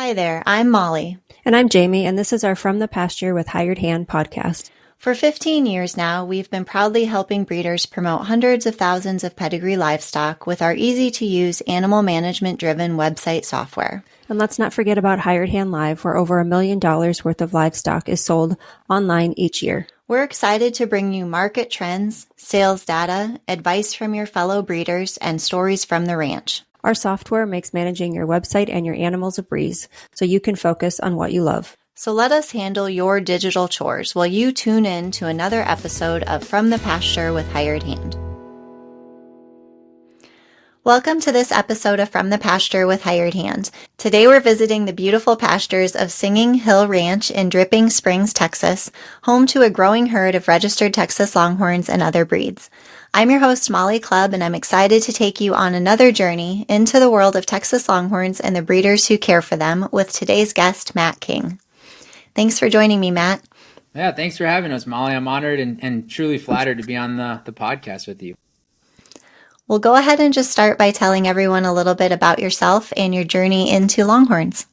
Hi there, I'm Molly. And I'm Jamie, and this is our From the Pasture with Hired Hand podcast. For 15 years now, we've been proudly helping breeders promote hundreds of thousands of pedigree livestock with our easy-to-use animal management-driven website software. And let's not forget about Hired Hand Live, where over $1 million worth of livestock is sold online each year. We're excited to bring you market trends, sales data, advice from your fellow breeders, and stories from the ranch. Our software makes managing your website and your animals a breeze, so you can focus on what you love. So let us handle your digital chores while you tune in to another episode of From the Pasture with Hired Hand. Welcome to this episode of From the Pasture with Hired Hand. Today we're visiting the beautiful pastures of Singing Hill Ranch in Dripping Springs, Texas, home to a growing herd of registered Texas Longhorns and other breeds. I'm your host, Molly Clubb, and I'm excited to take you on another journey into the world of Texas Longhorns and the breeders who care for them with today's guest, Matt King. Thanks for joining me, Matt. Yeah, thanks for having us, Molly. I'm honored and truly flattered to be on the podcast with you. Well, go ahead and just start by telling everyone a little bit about yourself and your journey into Longhorns.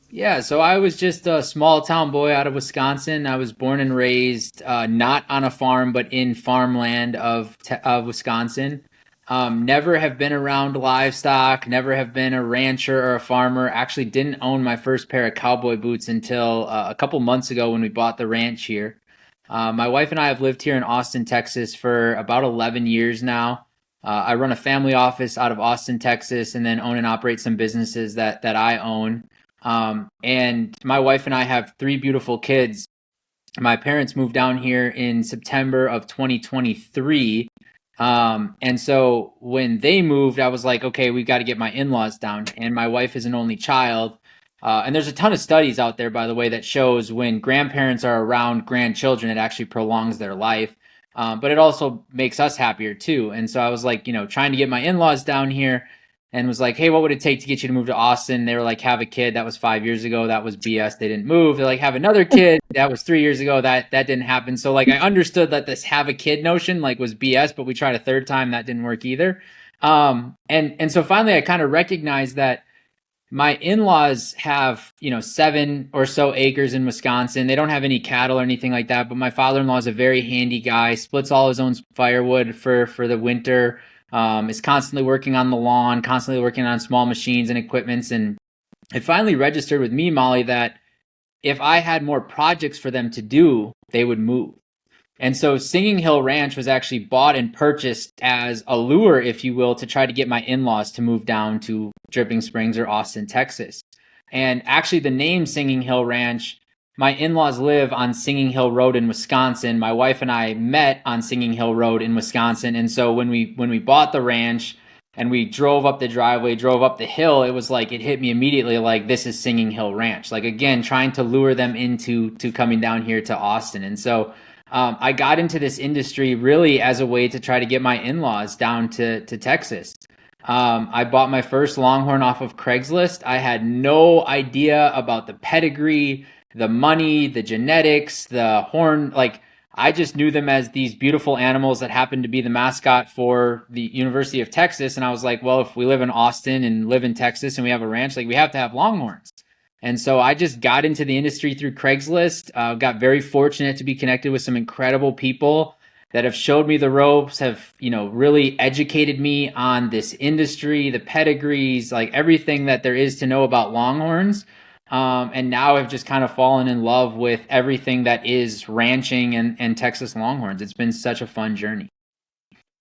Yeah, so I was just a small town boy out of Wisconsin. I was born and raised not on a farm, but in farmland of Wisconsin. Never have been around livestock, never have been a rancher or a farmer. Actually didn't own my first pair of cowboy boots until a couple months ago when we bought the ranch here. My wife and I have lived here in Austin, Texas for about 11 years now. I run a family office out of Austin, Texas, and then own and operate some businesses that I own. And my wife and I have 3 beautiful kids. My parents moved down here in September of 2023. And so when they moved, I was like, okay, we got to get my in-laws down. And my wife is an only child. And there's a ton of studies out there, by the way, that shows when grandparents are around grandchildren, it actually prolongs their life. But it also makes us happier too. And so I was like, trying to get my in-laws down here and was like, hey, what would it take to get you to move to Austin? They were like, have a kid. That was 5 years ago. That was BS. They didn't move. They're like, have another kid. That was 3 years ago. That didn't happen. So like, I understood that this have a kid notion like was BS, but we tried a third time. That didn't work either. And so finally I kind of recognized that my in-laws have, 7 or so acres in Wisconsin. They don't have any cattle or anything like that, but my father-in-law is a very handy guy, splits all his own firewood for the winter, is constantly working on the lawn, constantly working on small machines and equipments. And it finally registered with me, Molly, that if I had more projects for them to do, they would move. And so Singing Hill Ranch was actually bought and purchased as a lure, if you will, to try to get my in-laws to move down to Dripping Springs or Austin, Texas. And actually the name Singing Hill Ranch, my in-laws live on Singing Hill Road in Wisconsin. My wife and I met on Singing Hill Road in Wisconsin. And so when we bought the ranch and we drove up the driveway, drove up the hill, it was like, it hit me immediately like, this is Singing Hill Ranch. Like, again, trying to lure them into coming down here to Austin. And so I got into this industry really as a way to try to get my in-laws down to Texas. I bought my first Longhorn off of Craigslist. I had no idea about the pedigree, the money, the genetics, the horn. Like, I just knew them as these beautiful animals that happened to be the mascot for the University of Texas. And I was like, well, if we live in Austin and live in Texas and we have a ranch, like, we have to have Longhorns. And so I just got into the industry through Craigslist, got very fortunate to be connected with some incredible people that have showed me the ropes, have, really educated me on this industry, the pedigrees, like everything that there is to know about Longhorns. And now I've just kind of fallen in love with everything that is ranching and Texas Longhorns. It's been such a fun journey.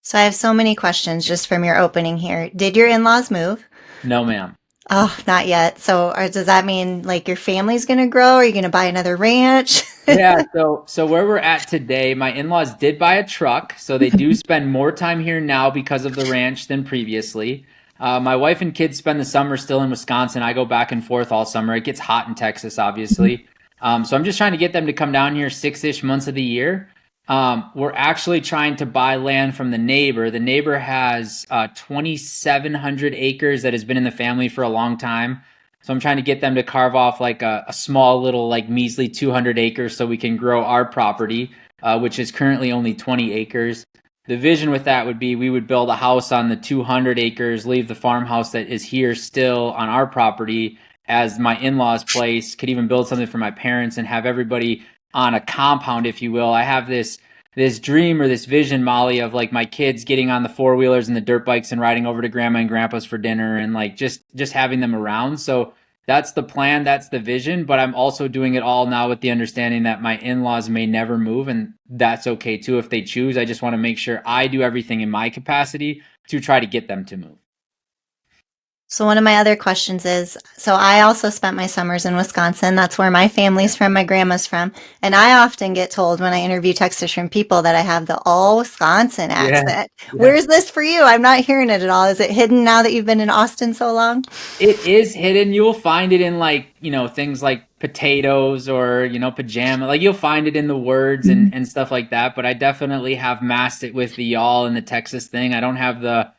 So I have so many questions just from your opening here. Did your in-laws move? No, ma'am. Oh, not yet. So does that mean like your family's going to grow? Are you going to buy another ranch? Yeah. So where we're at today, my in-laws did buy a truck. So they do spend more time here now because of the ranch than previously. My wife and kids spend the summer still in Wisconsin. I go back and forth all summer. It gets hot in Texas, obviously. So I'm just trying to get them to come down here 6-ish months of the year. We're actually trying to buy land from the neighbor. The neighbor has 2,700 acres that has been in the family for a long time. So I'm trying to get them to carve off like a small little like measly 200 acres so we can grow our property, which is currently only 20 acres. The vision with that would be we would build a house on the 200 acres, leave the farmhouse that is here still on our property, as my in-laws' place, could even build something for my parents and have everybody on a compound, if you will. I have this dream or this vision, Molly, of like my kids getting on the four-wheelers and the dirt bikes and riding over to grandma and grandpa's for dinner, and like just having them around. So that's the plan, that's the vision, but I'm also doing it all now with the understanding that my in-laws may never move, and that's okay too if they choose. I just want to make sure I do everything in my capacity to try to get them to move. So one of my other questions is, so I also spent my summers in Wisconsin. That's where my family's from, my grandma's from. And I often get told when I interview Texas from people that I have the all Wisconsin accent. Yeah. Where's this for you? I'm not hearing it at all. Is it hidden now that you've been in Austin so long? It is hidden. You'll find it in like, things like potatoes or, pajama. Like you'll find it in the words and stuff like that. But I definitely have masked it with the y'all and the Texas thing. I don't have the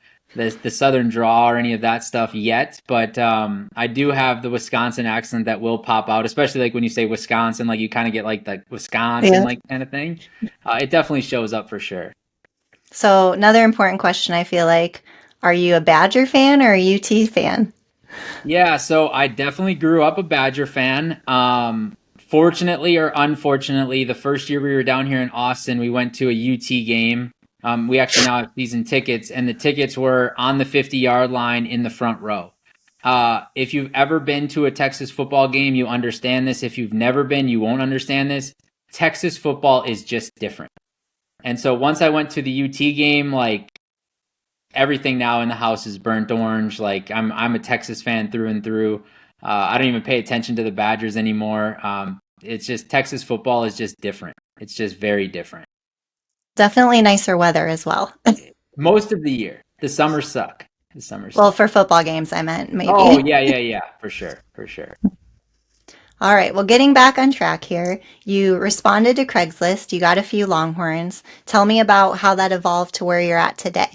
Southern draw or any of that stuff yet, but I do have the Wisconsin accent that will pop out, especially like when you say Wisconsin, like you kind of get like the Wisconsin like kind of thing. It definitely shows up for sure. So another important question, I feel like, are you a Badger fan or a UT fan? Yeah, so I definitely grew up a Badger fan. Fortunately or unfortunately, the first year we were down here in Austin, we went to a UT game. We actually now have season tickets, and the tickets were on the 50-yard line in the front row. If you've ever been to a Texas football game, you understand this. If you've never been, you won't understand this. Texas football is just different. And so once I went to the UT game, like everything now in the house is burnt orange. Like I'm a Texas fan through and through. I don't even pay attention to the Badgers anymore. It's just Texas football is just different. It's just very different. Definitely nicer weather as well. Most of the year. The summers suck. Well, for football games, I meant maybe. Oh, yeah. For sure. All right. Well, getting back on track here, you responded to Craigslist. You got a few Longhorns. Tell me about how that evolved to where you're at today.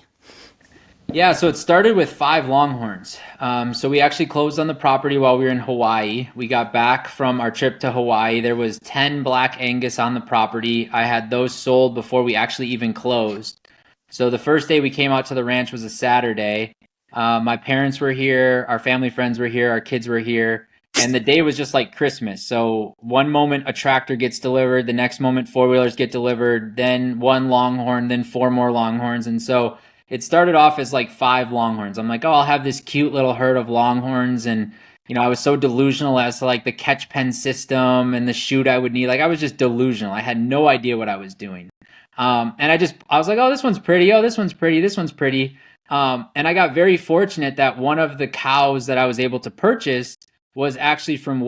Yeah, so it started with 5 Longhorns. So we actually closed on the property while we were in Hawaii. We got back from our trip to Hawaii. There was 10 Black Angus on the property. I had those sold before we actually even closed. So the first day we came out to the ranch was a Saturday. My parents were here, our family friends were here, our kids were here, and the day was just like Christmas. So one moment a tractor gets delivered, the next moment 4-wheelers get delivered, then 1 Longhorn, then 4 more Longhorns. And so it started off as like 5 Longhorns. I'm like, oh, I'll have this cute little herd of Longhorns. And, I was so delusional as to like the catch pen system and the chute I would need. Like I was just delusional. I had no idea what I was doing. And I was like, oh, this one's pretty. Oh, this one's pretty. This one's pretty. And I got very fortunate that one of the cows that I was able to purchase was actually from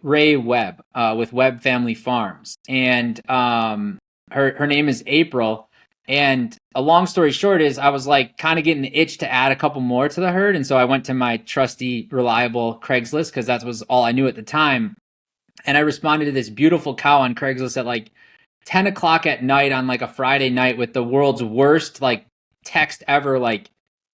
Ray Webb with Webb Family Farms. And her name is April. And a long story short is I was like kind of getting the itch to add a couple more to the herd. And so I went to my trusty, reliable Craigslist because that was all I knew at the time. And I responded to this beautiful cow on Craigslist at like 10 o'clock at night on like a Friday night with the world's worst like text ever. Like,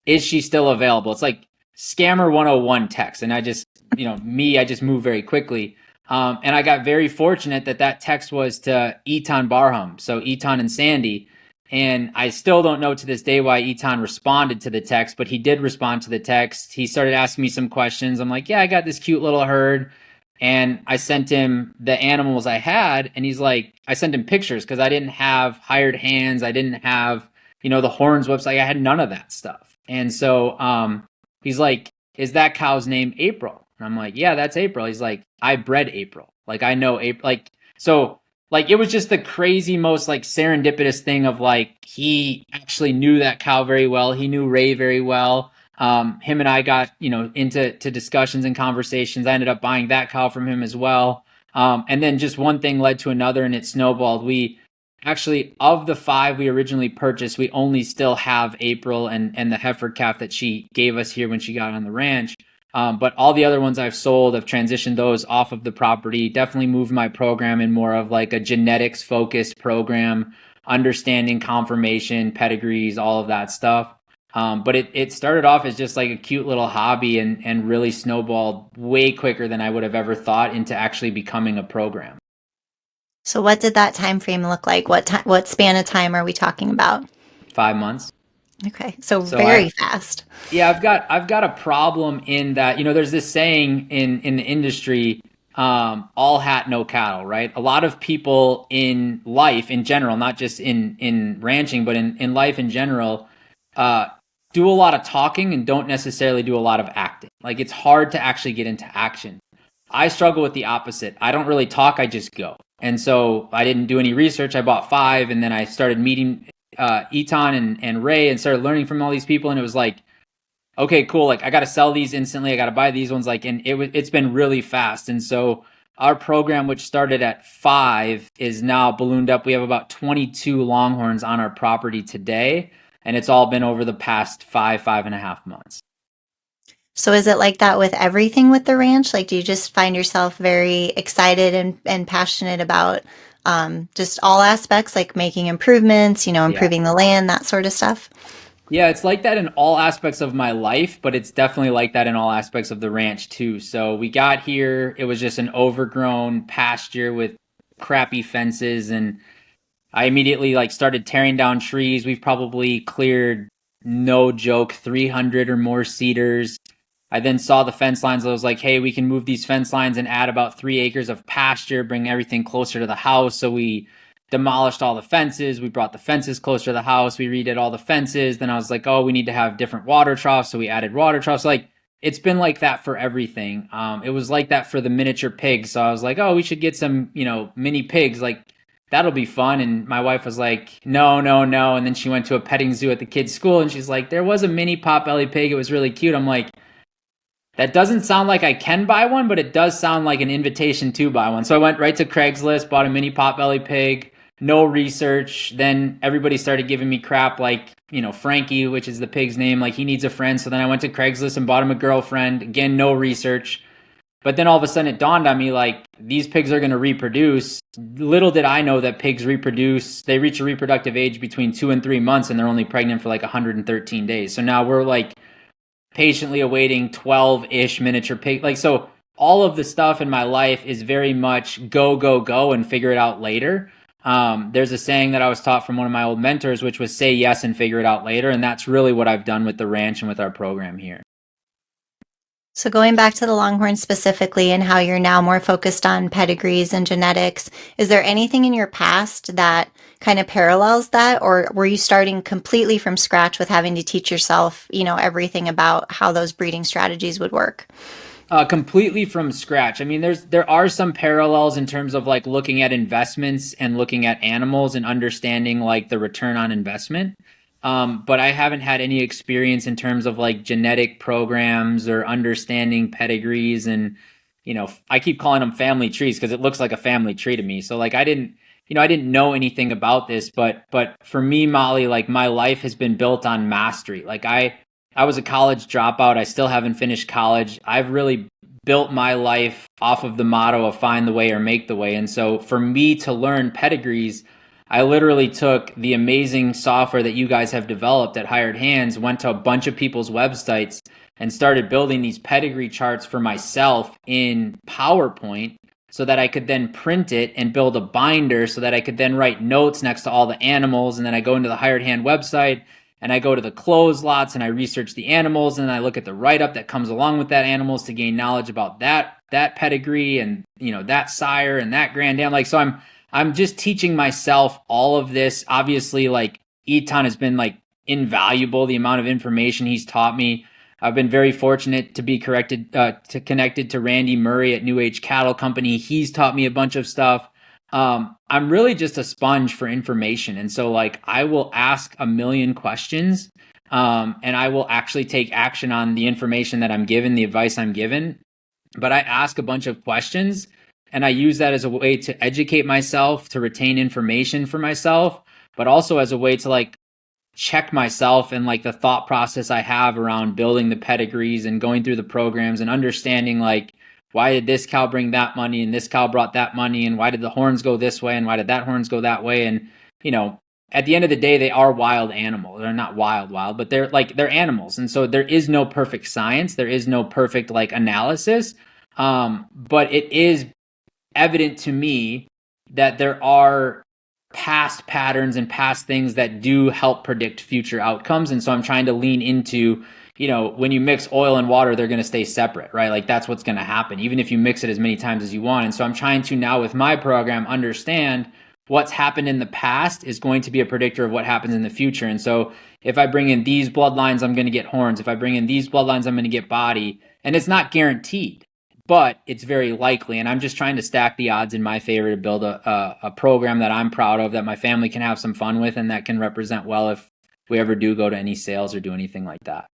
is she still available? It's like scammer 101 text. And I just, I just moved very quickly. And I got very fortunate that text was to Etan Barham. So Etan and Sandy. And I still don't know to this day why Etan responded to the text, but he did respond to the text. He started asking me some questions. I'm like, yeah, I got this cute little herd. And I sent him the animals I had. And he's like, I sent him pictures because I didn't have hired hands. I didn't have, the horns website. I had none of that stuff. And so he's like, is that cow's name April? And I'm like, yeah, that's April. He's like, I bred April. Like, I know April. Like, so like it was just the crazy, most like serendipitous thing of like he actually knew that cow very well. He knew Ray very well. Him and I got into discussions and conversations. I ended up buying that cow from him as well. And then just one thing led to another, and it snowballed. We actually, of the 5 we originally purchased, we only still have April and the heifer calf that she gave us here when she got on the ranch. But all the other ones I've sold, I've transitioned those off of the property, definitely moved my program in more of like a genetics focused program, understanding conformation, pedigrees, all of that stuff. But it started off as just like a cute little hobby and really snowballed way quicker than I would have ever thought into actually becoming a program. So what did that time frame look like? What span of time are we talking about? 5 months. Okay. So So very fast. yeah, I've got a problem in that, there's this saying in the industry, all hat, no cattle, right? A lot of people in life in general, not just in ranching, but in life in general, uh, do a lot of talking and don't necessarily do a lot of acting. Like it's hard to actually get into action. I struggle with the opposite. I don't really talk, I just go. And so I didn't do any research. I bought five, and then I started meeting Eton and Ray and started learning from all these people. And it was like, okay, cool. Like I got to sell these instantly. I got to buy these ones. Like, and it's been really fast. And so our program, which started at five, is now ballooned up. We have about 22 Longhorns on our property today, and it's all been over the past 5.5 months. So is it like that with everything with the ranch? Like, do you just find yourself very excited and passionate about just all aspects, like making improvements, Yeah. improving the land, that sort of stuff? Yeah, it's like that in all aspects of my life, but it's definitely like that in all aspects of the ranch too. So we got here, it was just an overgrown pasture with crappy fences, and I immediately like started tearing down trees. We've probably cleared, no joke, 300 or more cedars. I then saw the fence lines. I was like, hey, we can move these fence lines and add about 3 acres of pasture, bring everything closer to the house. So we demolished all the fences. We brought the fences closer to the house. We redid all the fences. Then I was like, oh, we need to have different water troughs. So we added water troughs. Like it's been like that for everything. It was like that for the miniature pigs. So I was like, oh, we should get some, mini pigs. Like that'll be fun. And my wife was like, no, no, no. And then she went to a petting zoo at the kids' school, and she's like, there was a mini potbelly pig. It was really cute. I'm like, that doesn't sound like I can buy one, but it does sound like an invitation to buy one. So I went right to Craigslist, bought a mini potbelly pig, no research. Then everybody started giving me crap like, Frankie, which is the pig's name, like he needs a friend. So then I went to Craigslist and bought him a girlfriend. Again, no research. But then all of a sudden it dawned on me, like, these pigs are going to reproduce. Little did I know that pigs reproduce. They reach a reproductive age between 2 and 3 months, and they're only pregnant for like 113 days. So now we're like patiently awaiting 12-ish miniature pig. Like, so all of the stuff in my life is very much go, go, go and figure it out later. There's a saying that I was taught from one of my old mentors, which was say yes and figure it out later. And that's really what I've done with the ranch and with our program here. So going back to the Longhorn specifically and how you're now more focused on pedigrees and genetics, is there anything in your past that kind of parallels that, or were you starting completely from scratch with having to teach yourself, everything about how those breeding strategies would work? Completely from scratch. I mean, there are some parallels in terms of like looking at investments and looking at animals and understanding like the return on investment. But I haven't had any experience in terms of like genetic programs or understanding pedigrees. And, I keep calling them family trees because it looks like a family tree to me. So like I didn't know anything about this, but for me, Molly, like my life has been built on mastery. Like I was a college dropout. I still haven't finished college. I've really built my life off of the motto of find the way or make the way. And so for me to learn pedigrees, I literally took the amazing software that you guys have developed at Hired Hands, went to a bunch of people's websites and started building these pedigree charts for myself in PowerPoint so that I could then print it and build a binder so that I could then write notes next to all the animals. And then I go into the Hired Hand website and I go to the closed lots and I research the animals, and I look at the write-up that comes along with that animals to gain knowledge about that pedigree and, that sire and that granddam. Like, so I'm just teaching myself all of this. Obviously, like Eton has been like invaluable, the amount of information he's taught me. I've been very fortunate to be connected to Randy Murray at New Age Cattle Company. He's taught me a bunch of stuff. I'm really just a sponge for information. And so like I will ask a million questions, and I will actually take action on the information that I'm given, the advice I'm given. But I ask a bunch of questions, and I use that as a way to educate myself, to retain information for myself, but also as a way to like check myself and like the thought process I have around building the pedigrees and going through the programs and understanding like, why did this cow bring that money and this cow brought that money, and why did the horns go this way and why did that horns go that way? And, at the end of the day, they are wild animals. They're not wild, but they're animals. And so there is no perfect science. There is no perfect like analysis. But it is evident to me that there are past patterns and past things that do help predict future outcomes. And so I'm trying to lean into, when you mix oil and water, they're going to stay separate, right? Like that's what's going to happen, even if you mix it as many times as you want. And so I'm trying to now with my program understand what's happened in the past is going to be a predictor of what happens in the future. And so if I bring in these bloodlines, I'm going to get horns. If I bring in these bloodlines, I'm going to get body. And it's not guaranteed, but it's very likely. And I'm just trying to stack the odds in my favor to build a program that I'm proud of, that my family can have some fun with, and that can represent well if we ever do go to any sales or do anything like that.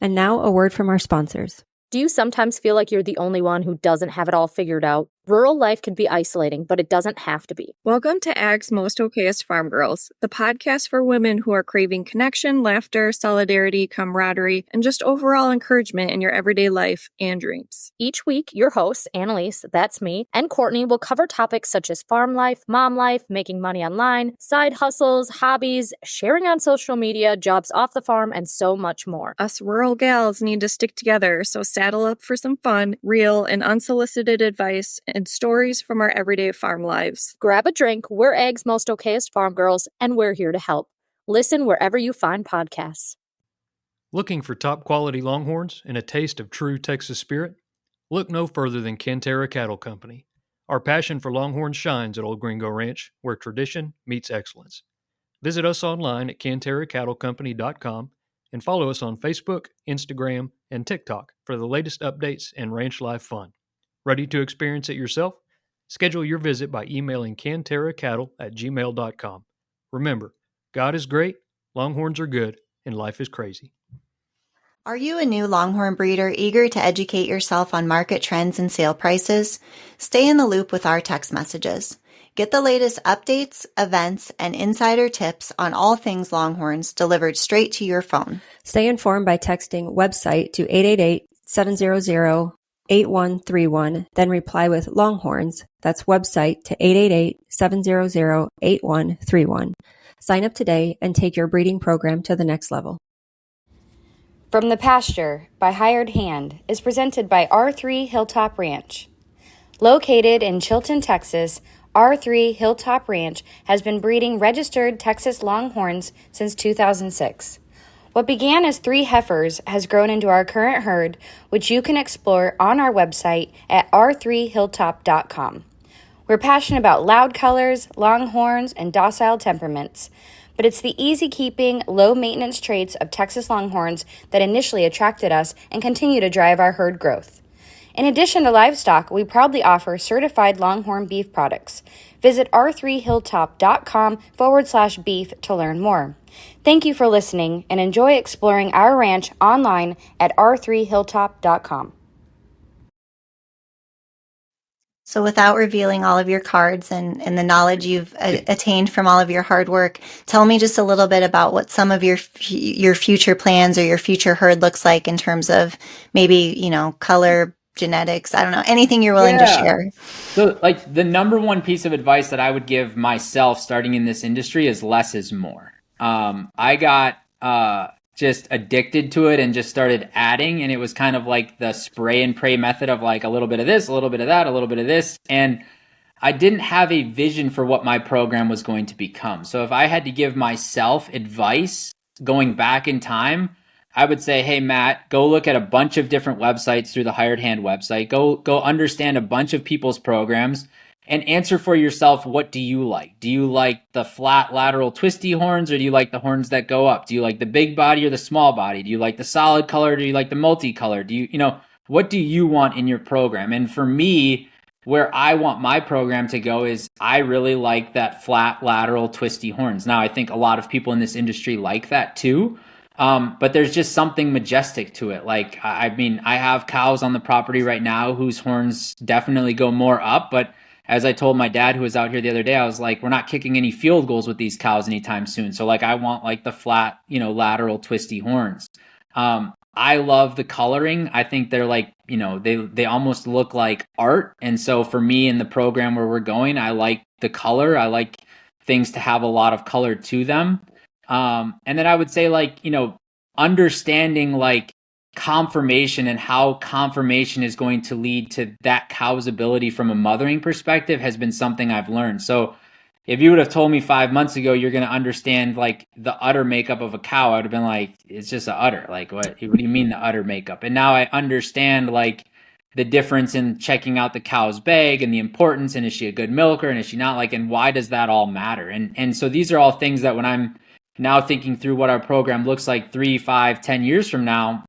And now a word from our sponsors. Do you sometimes feel like you're the only one who doesn't have it all figured out? Rural life can be isolating, but it doesn't have to be. Welcome to Ag's Most Okayest Farm Girls, the podcast for women who are craving connection, laughter, solidarity, camaraderie, and just overall encouragement in your everyday life and dreams. Each week, your hosts, Annalise, that's me, and Courtney will cover topics such as farm life, mom life, making money online, side hustles, hobbies, sharing on social media, jobs off the farm, and so much more. Us rural gals need to stick together, so saddle up for some fun, real, and unsolicited advice and stories from our everyday farm lives. Grab a drink, we're Ag's Most Okayest Farm Girls, and we're here to help. Listen wherever you find podcasts. Looking for top quality Longhorns and a taste of true Texas spirit? Look no further than Cantera Cattle Company. Our passion for Longhorns shines at Old Gringo Ranch, where tradition meets excellence. Visit us online at CanteraCattleCompany.com and follow us on Facebook, Instagram, and TikTok for the latest updates and ranch life fun. Ready to experience it yourself? Schedule your visit by emailing canteracattle@gmail.com. Remember, God is great, Longhorns are good, and life is crazy. Are you a new Longhorn breeder eager to educate yourself on market trends and sale prices? Stay in the loop with our text messages. Get the latest updates, events, and insider tips on all things Longhorns delivered straight to your phone. Stay informed by texting website to 888-700-8131, then reply with Longhorns. That's website to 888-700-8131. Sign up today and take your breeding program to the next level. From the Pasture by Hired Hand is presented by R3 Hilltop Ranch. Located in Chilton, Texas, R3 Hilltop Ranch has been breeding registered Texas Longhorns since 2006. What began as 3 heifers has grown into our current herd, which you can explore on our website at r3hilltop.com. We're passionate about loud colors, longhorns, and docile temperaments, but it's the easy-keeping, low-maintenance traits of Texas Longhorns that initially attracted us and continue to drive our herd growth. In addition to livestock, we proudly offer certified Longhorn beef products. Visit r3hilltop.com/beef to learn more. Thank you for listening and enjoy exploring our ranch online at r3hilltop.com. So without revealing all of your cards and the knowledge you've attained from all of your hard work, tell me just a little bit about what some of your future plans or your future herd looks like in terms of maybe, color, genetics, I don't know, anything you're willing to share. So like the number one piece of advice that I would give myself starting in this industry is less is more. I got just addicted to it and just started adding, and it was kind of like the spray and pray method of like a little bit of this, a little bit of that, a little bit of this. And I didn't have a vision for what my program was going to become. So if I had to give myself advice going back in time, I would say, hey, Matt, go look at a bunch of different websites through the Hired Hand website. Go understand a bunch of people's programs and answer for yourself, what do you like? Do you like the flat lateral twisty horns, or do you like the horns that go up? Do you like the big body or the small body? Do you like the solid color? Do you like the multicolor? What do you want in your program? And for me, where I want my program to go is I really like that flat lateral twisty horns. Now, I think a lot of people in this industry like that too. But there's just something majestic to it. Like, I have cows on the property right now whose horns definitely go more up. But as I told my dad, who was out here the other day, I was like, we're not kicking any field goals with these cows anytime soon. So like, I want like the flat, lateral twisty horns. I love the coloring. I think they're like, they almost look like art. And so for me in the program where we're going, I like the color. I like things to have a lot of color to them. And then I would say understanding like conformation and how conformation is going to lead to that cow's ability from a mothering perspective has been something I've learned. So if you would have told me 5 months ago you're going to understand like the udder makeup of a cow, I would have been like, it's just a udder. Like, what do you mean the udder makeup? And now I understand like the difference in checking out the cow's bag and the importance, and is she a good milker and is she not, like, and why does that all matter? And so these are all things that when I'm now thinking through what our program looks like 3, 5, 10 years from now,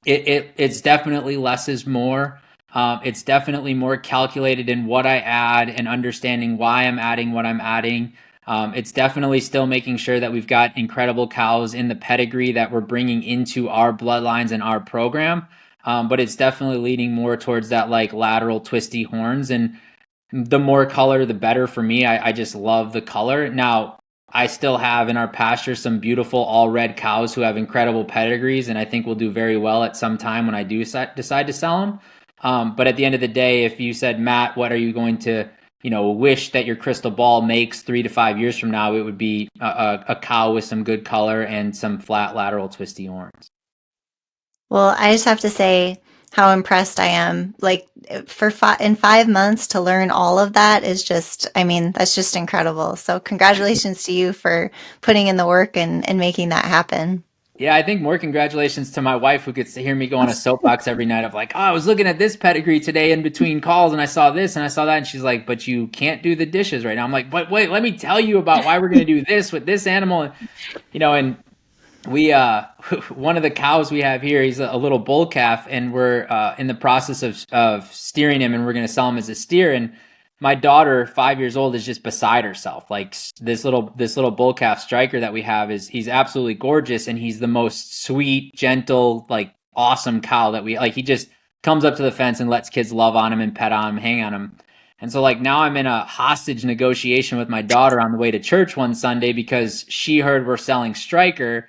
it's definitely less is more. It's definitely more calculated in what I add and understanding why I'm adding what I'm adding. It's definitely still making sure that we've got incredible cows in the pedigree that we're bringing into our bloodlines and our program. But it's definitely leading more towards that like lateral twisty horns, and the more color, the better for me. I just love the color. Now, I still have in our pasture some beautiful all red cows who have incredible pedigrees, and I think will do very well at some time when I do decide to sell them. But at the end of the day, if you said, Matt, what are you going to, wish that your crystal ball makes 3 to 5 years from now, it would be a cow with some good color and some flat lateral twisty horns. Well, I just have to say how impressed I am. Like in 5 months to learn all of that is just, I mean, that's just incredible. So congratulations to you for putting in the work and making that happen. Yeah, I think more congratulations to my wife, who gets to hear me go on a soapbox every night of like, oh, I was looking at this pedigree today in between calls and I saw this and I saw that. And she's like, but you can't do the dishes right now. I'm like, but wait, let me tell you about why we're going to do this with this animal. And we, one of the cows we have here, he's a little bull calf, and we're in the process of steering him, and we're going to sell him as a steer. And my daughter, 5 years old, is just beside herself. Like this little bull calf striker that we have he's absolutely gorgeous, and he's the most sweet, gentle, like awesome cow that we like. He just comes up to the fence and lets kids love on him and pet on him, hang on him. And so like now I'm in a hostage negotiation with my daughter on the way to church one Sunday because she heard we're selling Striker.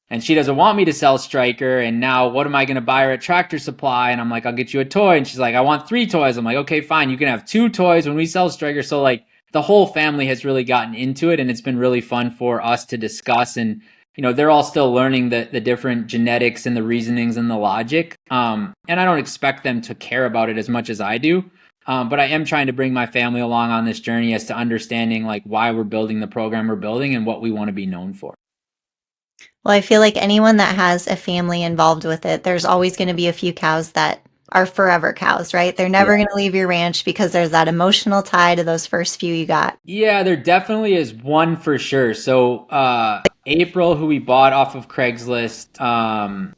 And she doesn't want me to sell Striker. And now what am I going to buy her at Tractor Supply? And I'm like, I'll get you a toy. And she's like, I want 3 toys. I'm like, okay, fine. You can have 2 toys when we sell Striker. So like the whole family has really gotten into it, and it's been really fun for us to discuss. And, they're all still learning the different genetics and the reasonings and the logic. And I don't expect them to care about it as much as I do. But I am trying to bring my family along on this journey as to understanding like why we're building the program we're building and what we want to be known for. Well, I feel like anyone that has a family involved with it, there's always going to be a few cows that are forever cows, right? They're never going to leave your ranch because there's that emotional tie to those first few you got. Yeah, there definitely is one for sure. So April, who we bought off of Craigslist,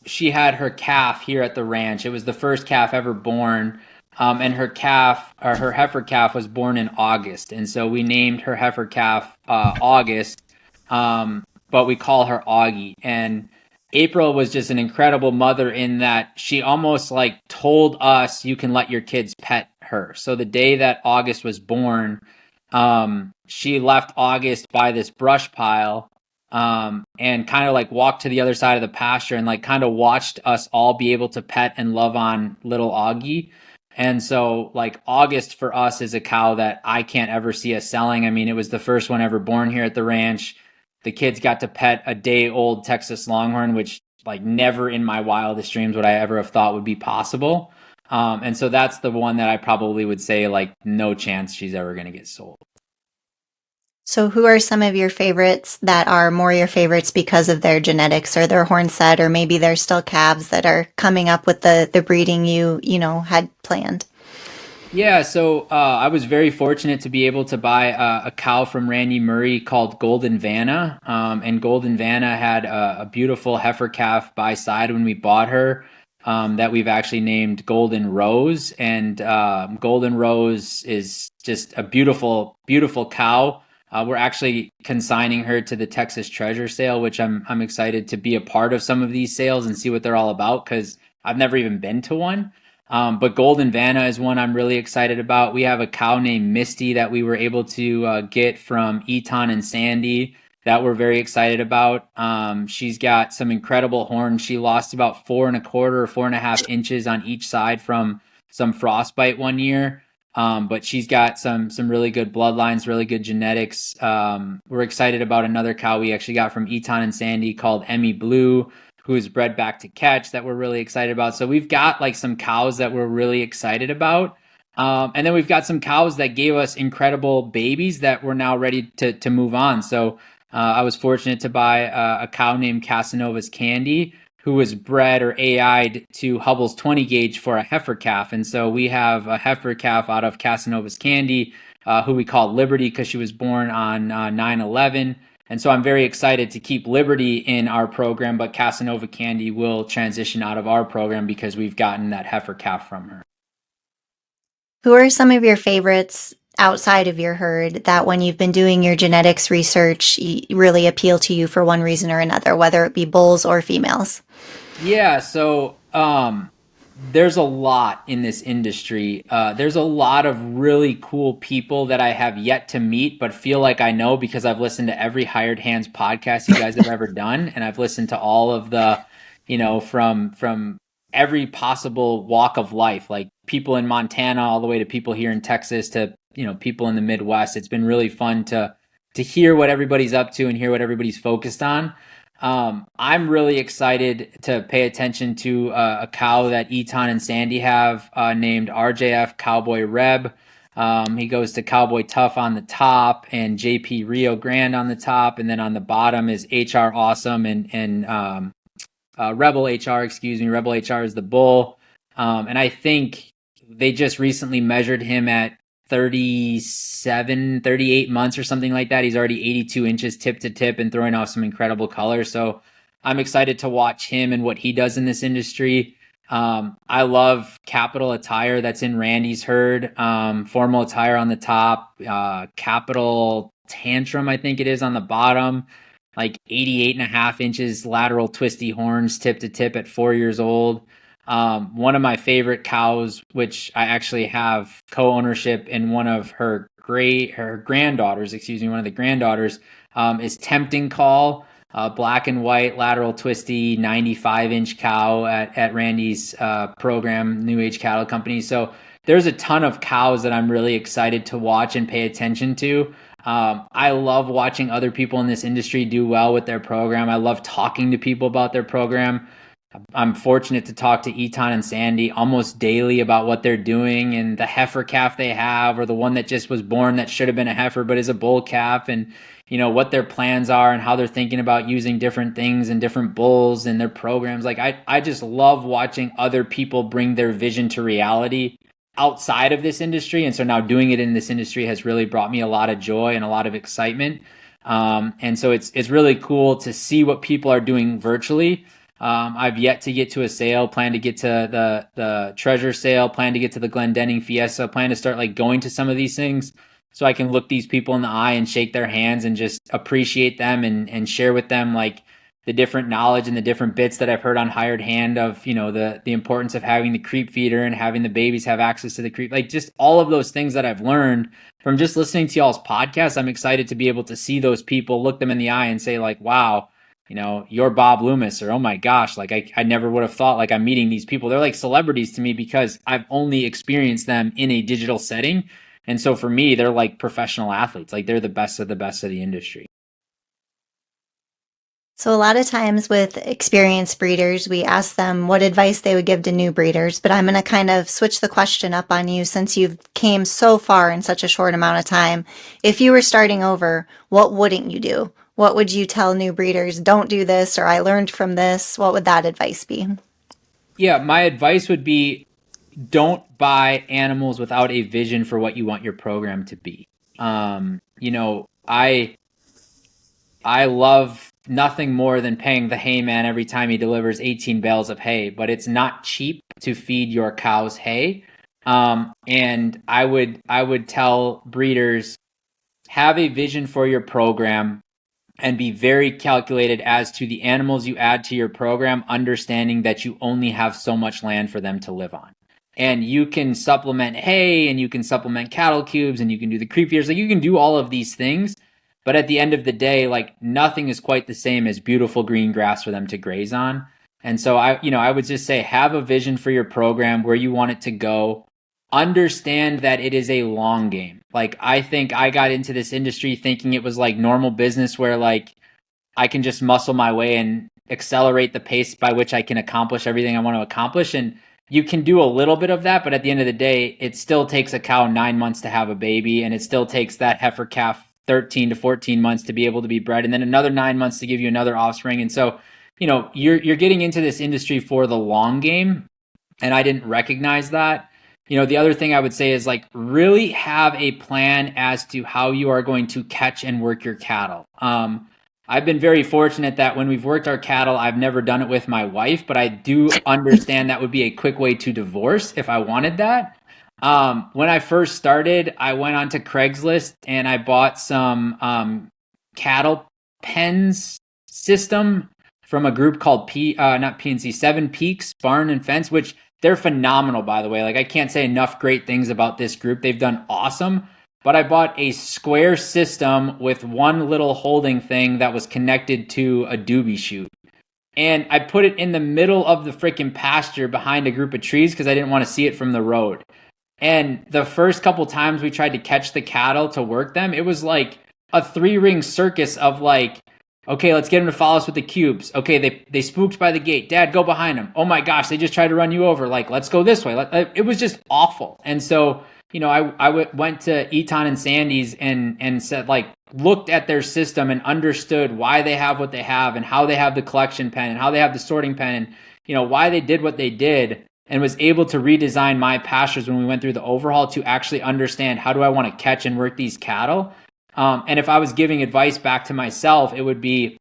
she had her calf here at the ranch. It was the first calf ever born. And her heifer calf was born in August. And so we named her heifer calf August. But we call her Augie. And April was just an incredible mother in that she almost like told us, you can let your kids pet her. So the day that August was born, she left August by this brush pile, and kind of like walked to the other side of the pasture and like kind of watched us all be able to pet and love on little Augie. And so like August for us is a cow that I can't ever see us selling. I mean, it was the first one ever born here at the ranch. The kids got to pet a day-old Texas Longhorn, which like never in my wildest dreams would I ever have thought would be possible. And so that's the one that I probably would say like no chance she's ever going to get sold. So who are some of your favorites that are more your favorites because of their genetics or their horn set, or maybe they're still calves that are coming up with the breeding you had planned? Yeah, so I was very fortunate to be able to buy a cow from Randy Murray called Golden Vanna. And Golden Vanna had a beautiful heifer calf by side when we bought her, that we've actually named Golden Rose. And Golden Rose is just a beautiful, beautiful cow. We're actually consigning her to the Texas Treasure Sale, which I'm excited to be a part of some of these sales and see what they're all about, because I've never even been to one. But Golden Vanna is one I'm really excited about. We have a cow named Misty that we were able to get from Eton and Sandy that we're very excited about. She's got some incredible horns. She lost about 4.25 or 4.5 inches on each side from some frostbite one year. But she's got some really good bloodlines, really good genetics. We're excited about another cow we actually got from Eton and Sandy called Emmy Blue, who's bred back to catch, that we're really excited about. So we've got like some cows that we're really excited about. And then we've got some cows that gave us incredible babies that we're now ready to move on. So I was fortunate to buy a cow named Casanova's Candy, who was bred or AI'd to Hubble's 20 gauge for a heifer calf. And so we have a heifer calf out of Casanova's Candy, who we call Liberty because she was born on 9/11. And so I'm very excited to keep Liberty in our program, but Casanova Candy will transition out of our program because we've gotten that heifer calf from her. Who are some of your favorites outside of your herd that when you've been doing your genetics research really appeal to you for one reason or another, whether it be bulls or females? Yeah, so there's a lot in this industry. There's a lot of really cool people that I have yet to meet, but feel like I know because I've listened to every Hired Hands podcast you guys have ever done, and I've listened to all of the, from every possible walk of life, like people in Montana all the way to people here in Texas to people in the Midwest. It's been really fun to hear what everybody's up to and hear what everybody's focused on. I'm really excited to pay attention to a cow that Eton and Sandy have named RJF Cowboy Reb. He goes to Cowboy Tough on the top and JP Rio Grande on the top, and then on the bottom is HR Awesome and Rebel HR, Rebel HR is the bull. And I think they just recently measured him at 38 months or something like that. He's already 82 inches tip to tip and throwing off some incredible color. So I'm excited to watch him and what he does in this industry. I love Capital Attire that's in Randy's herd. Formal Attire on the top, Capital Tantrum, I think it is, on the bottom. Like 88.5 inches lateral twisty horns tip to tip at 4 years old. One of my favorite cows, which I actually have co-ownership in one of her granddaughters, one of the granddaughters, is Tempting Call, black and white lateral twisty 95-inch cow at Randy's program, New Age Cattle Company. So there's a ton of cows that I'm really excited to watch and pay attention to. I love watching other people in this industry do well with their program. I love talking to people about their program. I'm fortunate to talk to Eton and Sandy almost daily about what they're doing and the heifer calf they have, or the one that just was born that should have been a heifer but is a bull calf, and what their plans are and how they're thinking about using different things and different bulls and their programs. Like I just love watching other people bring their vision to reality outside of this industry. And so now doing it in this industry has really brought me a lot of joy and a lot of excitement. And so it's really cool to see what people are doing virtually. I've yet to get to a sale, plan to get to the treasure sale, plan to get to the Glendenning Fiesta, plan to start going to some of these things so I can look these people in the eye and shake their hands and just appreciate them and share with them the different knowledge and the different bits that I've heard on Hired Hand of, the importance of having the creep feeder and having the babies have access to the creep, just all of those things that I've learned from just listening to y'all's podcast. I'm excited to be able to see those people, look them in the eye and say wow, you're Bob Loomis, or, oh my gosh, I never would have thought I'm meeting these people. They're like celebrities to me because I've only experienced them in a digital setting. And so for me, they're like professional athletes. They're the best of the industry. So a lot of times with experienced breeders, we ask them what advice they would give to new breeders, but I'm going to kind of switch the question up on you since you've came so far in such a short amount of time. If you were starting over, what wouldn't you do? What would you tell new breeders? Don't do this, or I learned from this. What would that advice be? Yeah, my advice would be don't buy animals without a vision for what you want your program to be. I love nothing more than paying the hay man every time he delivers 18 bales of hay, but it's not cheap to feed your cows hay. And I would tell breeders, have a vision for your program and be very calculated as to the animals you add to your program, understanding that you only have so much land for them to live on. And you can supplement hay, and you can supplement cattle cubes, and you can do the creep feeders. You can do all of these things. But at the end of the day, nothing is quite the same as beautiful green grass for them to graze on. And so I would just say, have a vision for your program, where you want it to go. Understand that it is a long game. I think I got into this industry thinking it was normal business where I can just muscle my way and accelerate the pace by which I can accomplish everything I want to accomplish. And you can do a little bit of that, but at the end of the day, it still takes a cow 9 months to have a baby, and it still takes that heifer calf 13 to 14 months to be able to be bred, and then another 9 months to give you another offspring. And so, you're getting into this industry for the long game, and I didn't recognize that. The other thing I would say is like really have a plan as to how you are going to catch and work your cattle. I've been very fortunate that when we've worked our cattle, I've never done it with my wife, but I do understand that would be a quick way to divorce if I wanted that. When I first started, I went onto Craigslist and I bought some cattle pens system from a group called not PNC, Seven Peaks Barn and Fence, which they're phenomenal, by the way. Like, I can't say enough great things about this group. They've done awesome. But I bought a square system with one little holding thing that was connected to a doobie chute. And I put it in the middle of the freaking pasture behind a group of trees because I didn't want to see it from the road. And the first couple times we tried to catch the cattle to work them, it was like a 3-ring circus of like, okay, let's get them to follow us with the cubes. Okay, they spooked by the gate. Dad, go behind them. Oh my gosh, they just tried to run you over. Like, let's go this way. It was just awful. And so, I went to Eton and Sandy's and said, like, looked at their system and understood why they have what they have and how they have the collection pen and how they have the sorting pen and, why they did what they did, and was able to redesign my pastures when we went through the overhaul to actually understand how do I want to catch and work these cattle. And if I was giving advice back to myself, it would be,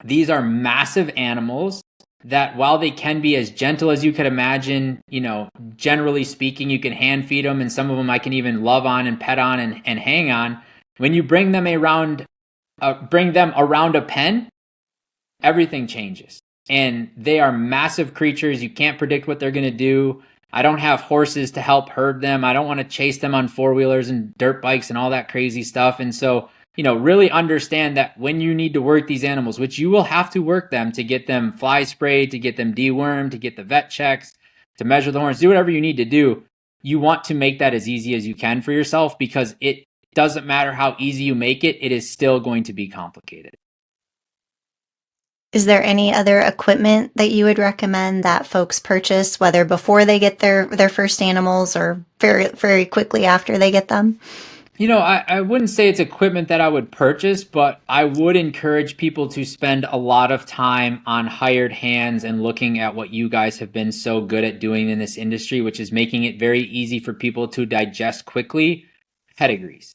these are massive animals that while they can be as gentle as you could imagine, generally speaking, you can hand feed them, and some of them I can even love on and pet on and hang on. When you bring them around a pen, everything changes. And they are massive creatures. You can't predict what they're going to do. I don't have horses to help herd them. I don't want to chase them on 4-wheelers and dirt bikes and all that crazy stuff. And so, really understand that when you need to work these animals, which you will have to work them to get them fly sprayed, to get them dewormed, to get the vet checks, to measure the horns, do whatever you need to do, you want to make that as easy as you can for yourself, because it doesn't matter how easy you make it, it is still going to be complicated. Is there any other equipment that you would recommend that folks purchase, whether before they get their first animals or very, very quickly after they get them? I wouldn't say it's equipment that I would purchase, but I would encourage people to spend a lot of time on hired hands and looking at what you guys have been so good at doing in this industry, which is making it very easy for people to digest quickly pedigrees.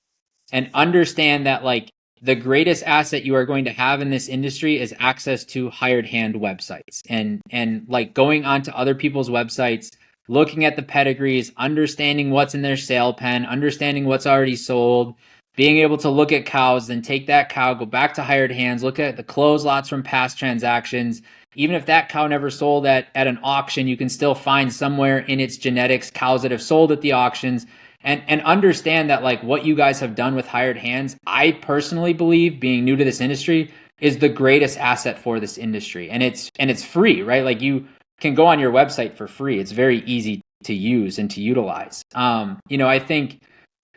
And understand that, like, the greatest asset you are going to have in this industry is access to hired hand websites and like going onto other people's websites, looking at the pedigrees, understanding what's in their sale pen, understanding what's already sold, being able to look at cows, then take that cow, go back to hired hands, look at the closed lots from past transactions. Even if that cow never sold at an auction, you can still find somewhere in its genetics cows that have sold at the auctions. And understand that, like, what you guys have done with hired hands, I personally believe, being new to this industry, is the greatest asset for this industry. And it's free, right? Like, you can go on your website for free. It's very easy to use and to utilize. I think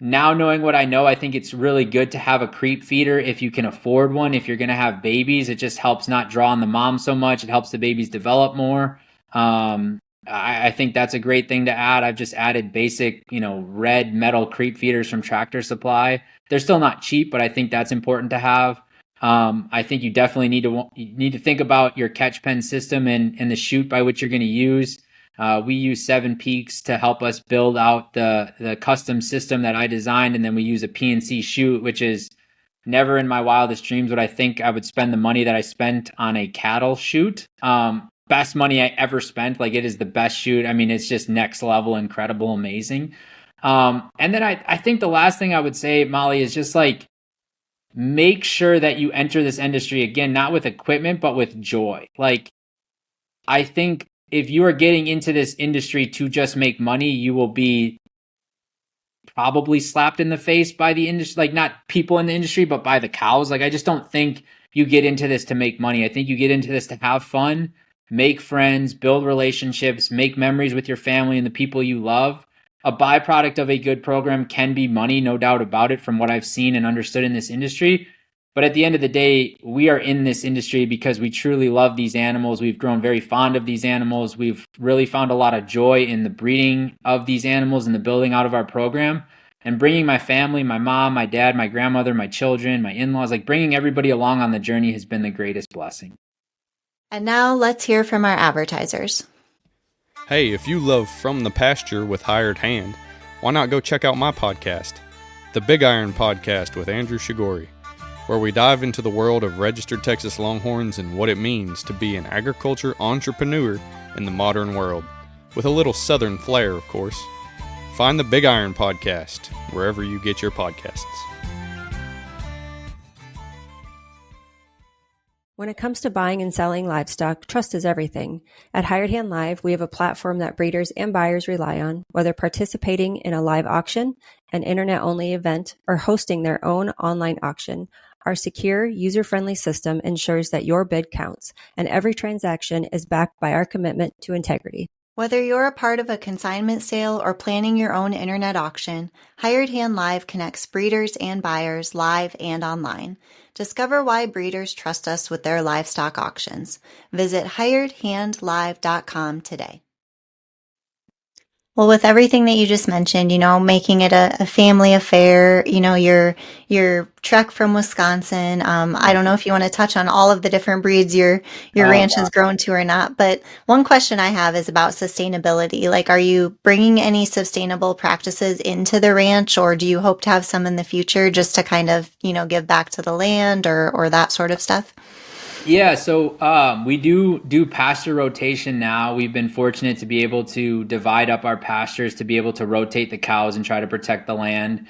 now, knowing what I know, I think it's really good to have a creep feeder if you can afford one. If you're going to have babies, it just helps not draw on the mom so much. It helps the babies develop more. I think that's a great thing to add. I've just added basic, red metal creep feeders from Tractor Supply. They're still not cheap, but I think that's important to have. I think you definitely need to think about your catch pen system and the chute by which you're going to use. We use Seven Peaks to help us build out the custom system that I designed, and then we use a PNC chute, which is never in my wildest dreams would I think I would spend the money that I spent on a cattle chute. Best money I ever spent. Like, it is the best chute. I mean, it's just next level, incredible, amazing. And then I think the last thing I would say, Molly, is just like, make sure that you enter this industry, again, not with equipment, but with joy. Like, I think if you are getting into this industry to just make money, you will be probably slapped in the face by the industry, like, not people in the industry, but by the cows. Like, I just don't think you get into this to make money. I think you get into this to have fun, make friends, build relationships, make memories with your family and the people you love. A byproduct of a good program can be money, no doubt about it, from what I've seen and understood in this industry. But at the end of the day, we are in this industry because we truly love these animals. We've grown very fond of these animals. We've really found a lot of joy in the breeding of these animals and the building out of our program. And bringing my family, my mom, my dad, my grandmother, my children, my in-laws, like bringing everybody along on the journey has been the greatest blessing. And now let's hear from our advertisers. Hey, if you love From the Pasture with Hired Hand, why not go check out my podcast, The Big Iron Podcast with Andrew Shigori, where we dive into the world of registered Texas Longhorns and what it means to be an agriculture entrepreneur in the modern world, with a little southern flair, of course. Find the Big Iron Podcast wherever you get your podcasts. When it comes to buying and selling livestock, trust is everything. At Hired Hand Live, we have a platform that breeders and buyers rely on, whether participating in a live auction, an internet-only event, or hosting their own online auction. Our secure, user-friendly system ensures that your bid counts, and every transaction is backed by our commitment to integrity. Whether you're a part of a consignment sale or planning your own internet auction, Hired Hand Live connects breeders and buyers live and online. Discover why breeders trust us with their livestock auctions. Visit hiredhandlive.com today. Well, with everything that you just mentioned, making it a family affair, your trek from Wisconsin. I don't know if you want to touch on all of the different breeds your ranch has grown to or not, but one question I have is about sustainability. Like, are you bringing any sustainable practices into the ranch, or do you hope to have some in the future just to kind of, give back to the land or that sort of stuff? Yeah, so we do pasture rotation now. We've been fortunate to be able to divide up our pastures to be able to rotate the cows and try to protect the land.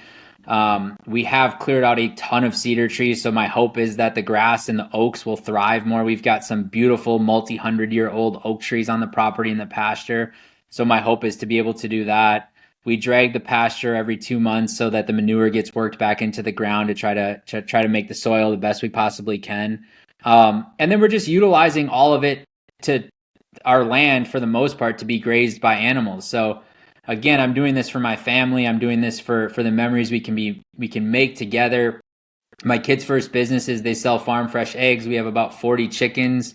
We have cleared out a ton of cedar trees, so my hope is that the grass and the oaks will thrive more. We've got some beautiful multi-hundred-year-old oak trees on the property in the pasture, so my hope is to be able to do that. We drag the pasture every 2 months so that the manure gets worked back into the ground to try to make the soil the best we possibly can. And then we're just utilizing all of it to our land for the most part to be grazed by animals. So again, I'm doing this for my family. I'm doing this for the memories we can make together. My kids' first business is they sell farm fresh eggs. We have about 40 chickens.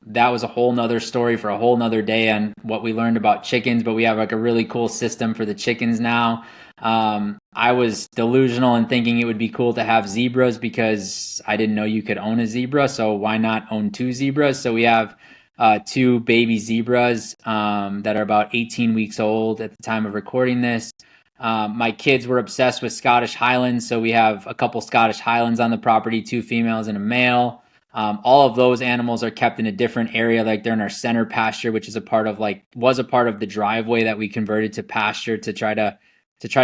That was a whole nother story for a whole nother day on what we learned about chickens, but we have like a really cool system for the chickens now. I was delusional in thinking it would be cool to have zebras because I didn't know you could own a zebra. So why not own 2 zebras? So we have 2 baby zebras that are about 18 weeks old at the time of recording this. My kids were obsessed with Scottish Highlands. So we have a couple Scottish Highlands on the property, 2 females and a male. All of those animals are kept in a different area. Like they're in our center pasture, which is was a part of the driveway that we converted to pasture to try to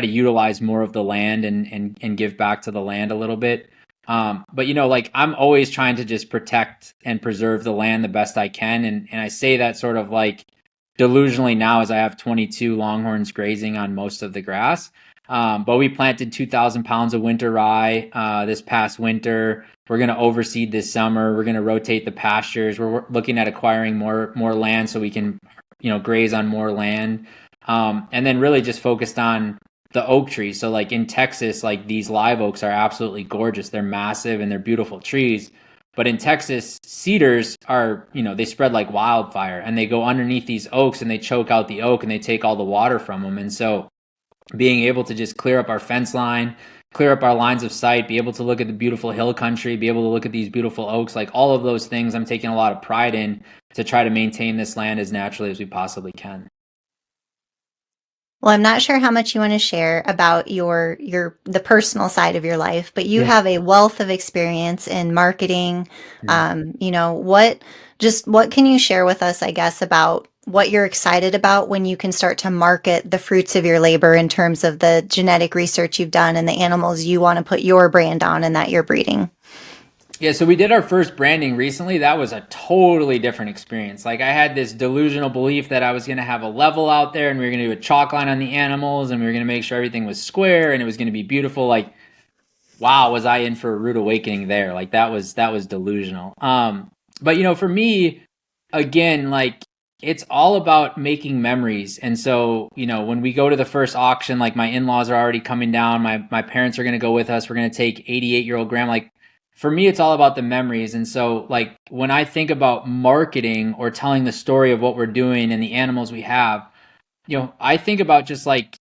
utilize more of the land and give back to the land a little bit. But I'm always trying to just protect and preserve the land the best I can. And I say that sort of like delusionally now as I have 22 longhorns grazing on most of the grass. But we planted 2,000 pounds of winter rye this past winter. We're going to overseed this summer. We're going to rotate the pastures. We're looking at acquiring more land so we can, graze on more land. And then really just focused on the oak trees. So like in Texas, like these live oaks are absolutely gorgeous. They're massive and they're beautiful trees. But in Texas, cedars are, they spread like wildfire and they go underneath these oaks and they choke out the oak and they take all the water from them. And so being able to just clear up our fence line, clear up our lines of sight, be able to look at the beautiful hill country, be able to look at these beautiful oaks, like all of those things I'm taking a lot of pride in to try to maintain this land as naturally as we possibly can. Well, I'm not sure how much you want to share about the personal side of your life, but you have a wealth of experience in marketing. What can you share with us, I guess, about what you're excited about when you can start to market the fruits of your labor in terms of the genetic research you've done and the animals you want to put your brand on and that you're breeding? Yeah, so we did our first branding recently. That was a totally different experience. Like I had this delusional belief that I was going to have a level out there and we were going to do a chalk line on the animals and we were going to make sure everything was square and it was going to be beautiful. Like, wow, was I in for a rude awakening there? Like that was delusional. But for me, again, like it's all about making memories. And so, when we go to the first auction, like my in-laws are already coming down, my parents are going to go with us. We're going to take 88-year-old grandma. Like for me, it's all about the memories. And so like when I think about marketing or telling the story of what we're doing and the animals we have, I think about just like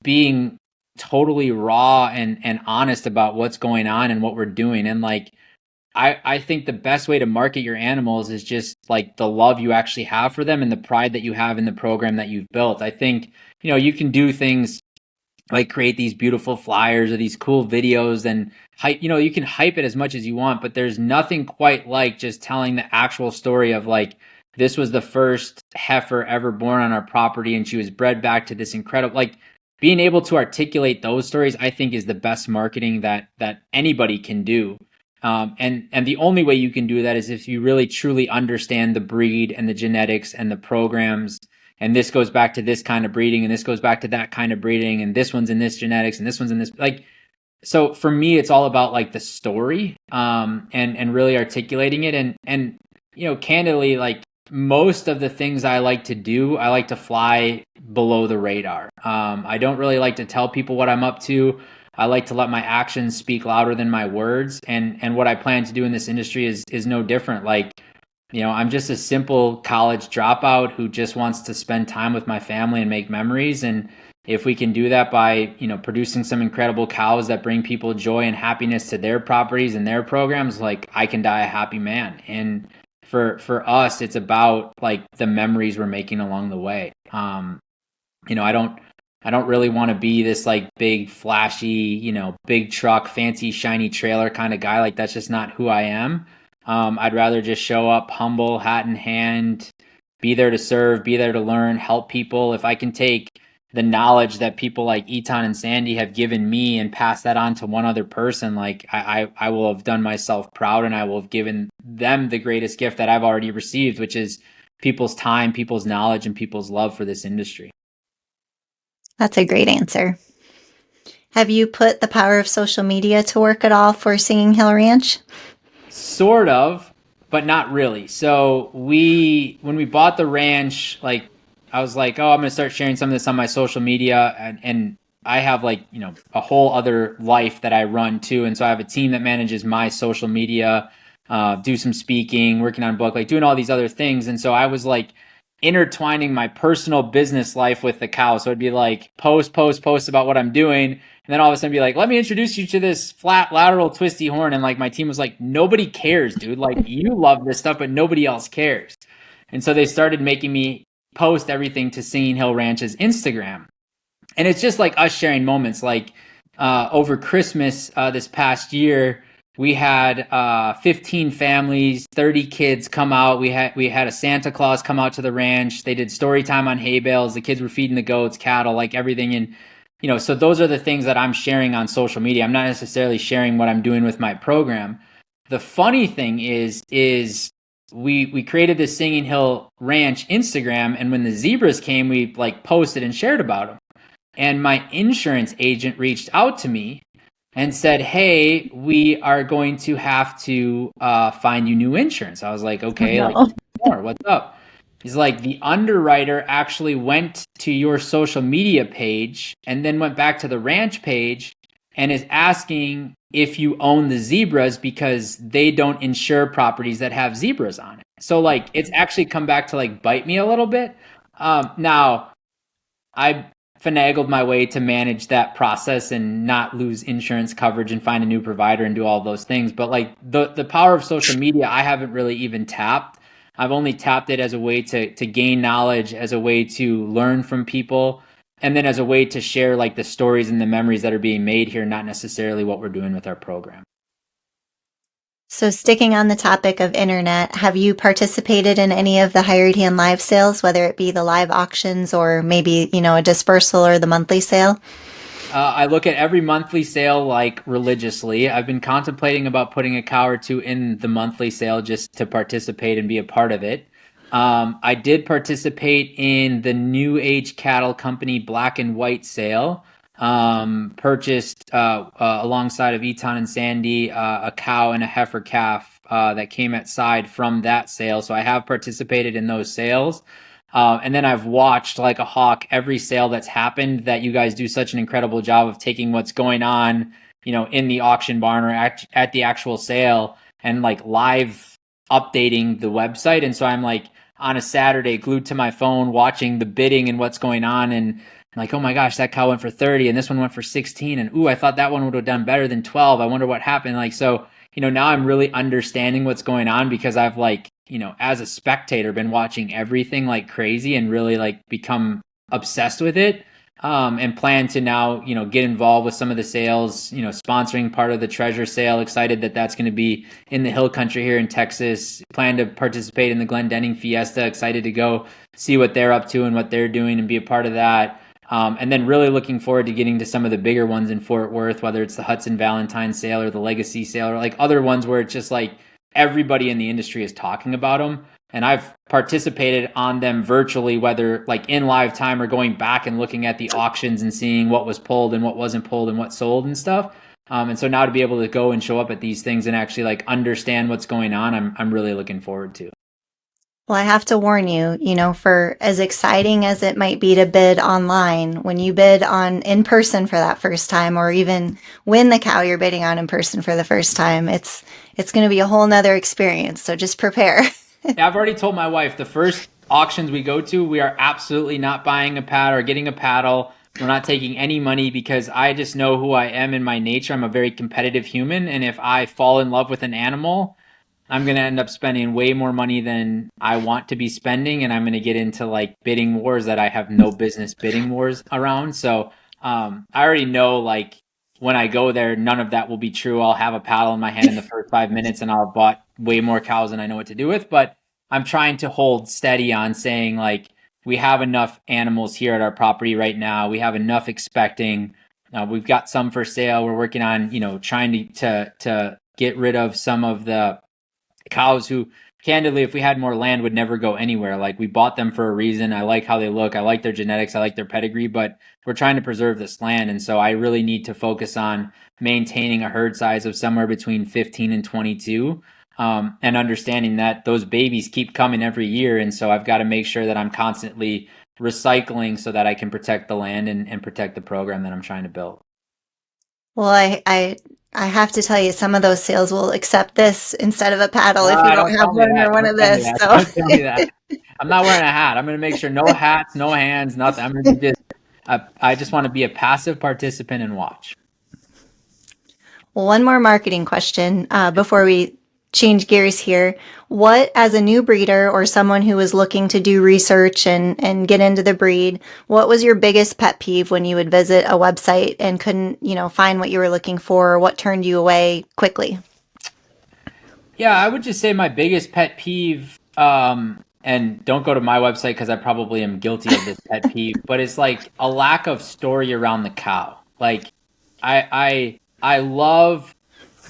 being totally raw and honest about what's going on and what we're doing. And like, I think the best way to market your animals is just like the love you actually have for them and the pride that you have in the program that you've built. I think, you can do things like create these beautiful flyers or these cool videos and hype, you can hype it as much as you want, but there's nothing quite like just telling the actual story of like, this was the first heifer ever born on our property and she was bred back to this incredible, like being able to articulate those stories, I think is the best marketing that anybody can do. And the only way you can do that is if you really truly understand the breed and the genetics and the programs. And this goes back to this kind of breeding, and this goes back to that kind of breeding, and this one's in this genetics, and this one's in this. Like, so for me, it's all about like the story, and really articulating it. And candidly, like most of the things I like to do, I like to fly below the radar. I don't really like to tell people what I'm up to. I like to let my actions speak louder than my words. And what I plan to do in this industry is no different. Like, I'm just a simple college dropout who just wants to spend time with my family and make memories. And if we can do that by, producing some incredible cows that bring people joy and happiness to their properties and their programs, like I can die a happy man. And for us, it's about like the memories we're making along the way. I don't really want to be this like big flashy, big truck, fancy, shiny trailer kind of guy. Like that's just not who I am. I'd rather just show up humble, hat in hand, be there to serve, be there to learn, help people. If I can take the knowledge that people like Eton and Sandy have given me and pass that on to one other person, like I will have done myself proud, and I will have given them the greatest gift that I've already received, which is people's time, people's knowledge, and people's love for this industry. That's a great answer. Have you put the power of social media to work at all for Singing Hill Ranch? Sort of, but not really. So when we bought the ranch, like I was like, oh, I'm going to start sharing some of this on my social media. And I have like, a whole other life that I run too. And so I have a team that manages my social media, do some speaking, working on a book, like doing all these other things. And so I was like intertwining my personal business life with the cow. So it'd be like post about what I'm doing. And then all of a sudden be like, let me introduce you to this flat lateral twisty horn. And like my team was like, nobody cares, dude. Like you love this stuff, but nobody else cares. And so they started making me post everything to Singing Hill Ranch's Instagram. And it's just like us sharing moments. Like over Christmas this past year, we had 15 families, 30 kids come out. We had a Santa Claus come out to the ranch. They did story time on hay bales. The kids were feeding the goats, cattle, like everything. And so those are the things that I'm sharing on social media. I'm not necessarily sharing what I'm doing with my program. The funny thing is we created this Singing Hill Ranch Instagram, and when the zebras came, we like posted and shared about them. And my insurance agent reached out to me and said, hey, we are going to have to find you new insurance. I was like, okay, No. like more, what's up? He's like, the underwriter actually went to your social media page and then went back to the ranch page and is asking if you own the zebras because they don't insure properties that have zebras on it. So like, it's actually come back to like bite me a little bit. Now, I finagled my way to manage that process and not lose insurance coverage and find a new provider and do all those things. But like the power of social media, I haven't really even tapped. I've only tapped it as a way to gain knowledge, as a way to learn from people, and then as a way to share like the stories and the memories that are being made here, not necessarily what we're doing with our program. So sticking on the topic of internet, have you participated in any of the Hired Hand live sales, whether it be the live auctions or maybe, a dispersal or the monthly sale? I look at every monthly sale like religiously. I've been contemplating about putting a cow or two in the monthly sale just to participate and be a part of it. I did participate in the New Age Cattle Company Black and White sale. Purchased alongside of Eton and Sandy a cow and a heifer calf that came at side from that sale. So I have participated in those sales. And then I've watched like a hawk every sale that's happened, that you guys do such an incredible job of taking what's going on, in the auction barn or at the actual sale, and like live updating the website. And so I'm like on a Saturday glued to my phone watching the bidding and what's going on. And I'm like, oh my gosh, that cow went for 30 and this one went for 16. And ooh, I thought that one would have done better than 12. I wonder what happened. Like, so, now I'm really understanding what's going on, because I've like, as a spectator, been watching everything like crazy and really like become obsessed with it. And plan to now, get involved with some of the sales, sponsoring part of the treasure sale. Excited that that's going to be in the hill country here in Texas. Plan to participate in the Glendenning Fiesta. Excited to go see what they're up to and what they're doing and be a part of that. And then really looking forward to getting to some of the bigger ones in Fort Worth, whether it's the Hudson Valentine sale or the Legacy sale, or like other ones where it's just like everybody in the industry is talking about them. And I've participated on them virtually, whether like in live time or going back and looking at the auctions and seeing what was pulled and what wasn't pulled and what sold and stuff. And so now to be able to go and show up at these things and actually like understand what's going on, I'm really looking forward to. Well, I have to warn you, for as exciting as it might be to bid online, when you bid on in person for that first time, or even win the cow you're bidding on in person for the first time, it's going to be a whole nother experience. So just prepare. Yeah, I've already told my wife the first auctions we go to, we are absolutely not buying a paddle or getting a paddle. We're not taking any money, because I just know who I am in my nature. I'm a very competitive human. And if I fall in love with an animal, I'm going to end up spending way more money than I want to be spending. And I'm going to get into like bidding wars that I have no business bidding wars around. So I already know, like, when I go there, none of that will be true. I'll have a paddle in my hand in the first 5 minutes and I'll have bought way more cows than I know what to do with. But I'm trying to hold steady on saying, like, we have enough animals here at our property right now. We have enough expecting. We've got some for sale. We're working on, trying to get rid of some of the cows who, candidly, if we had more land, would never go anywhere. Like, we bought them for a reason. I like how they look. I like their genetics. I like their pedigree, but we're trying to preserve this land. And so I really need to focus on maintaining a herd size of somewhere between 15 and 22, and understanding that those babies keep coming every year. And so I've got to make sure that I'm constantly recycling so that I can protect the land and protect the program that I'm trying to build. Well, I have to tell you, some of those sales will accept this instead of a paddle if you don't have one or one of this. So Don't tell me that. I'm not wearing a hat. I'm going to make sure no hats, no hands, nothing. I'm going to be I just want to be a passive participant and watch. Well, one more marketing question before we change gears here. What, as a new breeder or someone who was looking to do research and get into the breed, what was your biggest pet peeve when you would visit a website and couldn't, find what you were looking for, or what turned you away quickly? Yeah, I would just say my biggest pet peeve, and don't go to my website because I probably am guilty of this pet peeve, but it's like a lack of story around the cow. Like, I love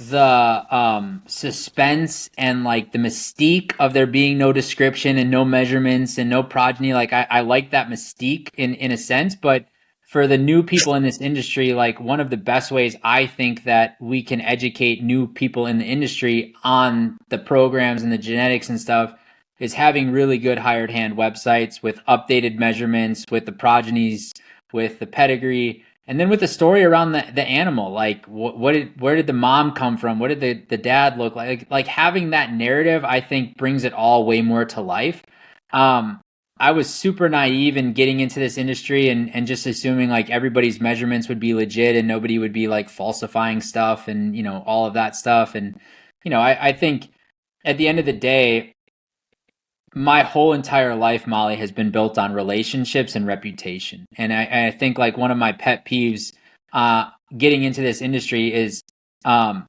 the suspense and like the mystique of there being no description and no measurements and no progeny. Like, I like that mystique in a sense, but for the new people in this industry, like, one of the best ways I think that we can educate new people in the industry on the programs and the genetics and stuff is having really good hired hand websites with updated measurements, with the progenies, with the pedigree, and then with the story around the animal. Like, where did the mom come from? What did the dad look like? Like having that narrative, I think, brings it all way more to life. I was super naive in getting into this industry and just assuming like everybody's measurements would be legit and nobody would be like falsifying stuff and, all of that stuff. And, I think at the end of the day, my whole entire life, Molly, has been built on relationships and reputation. And I think like one of my pet peeves getting into this industry is a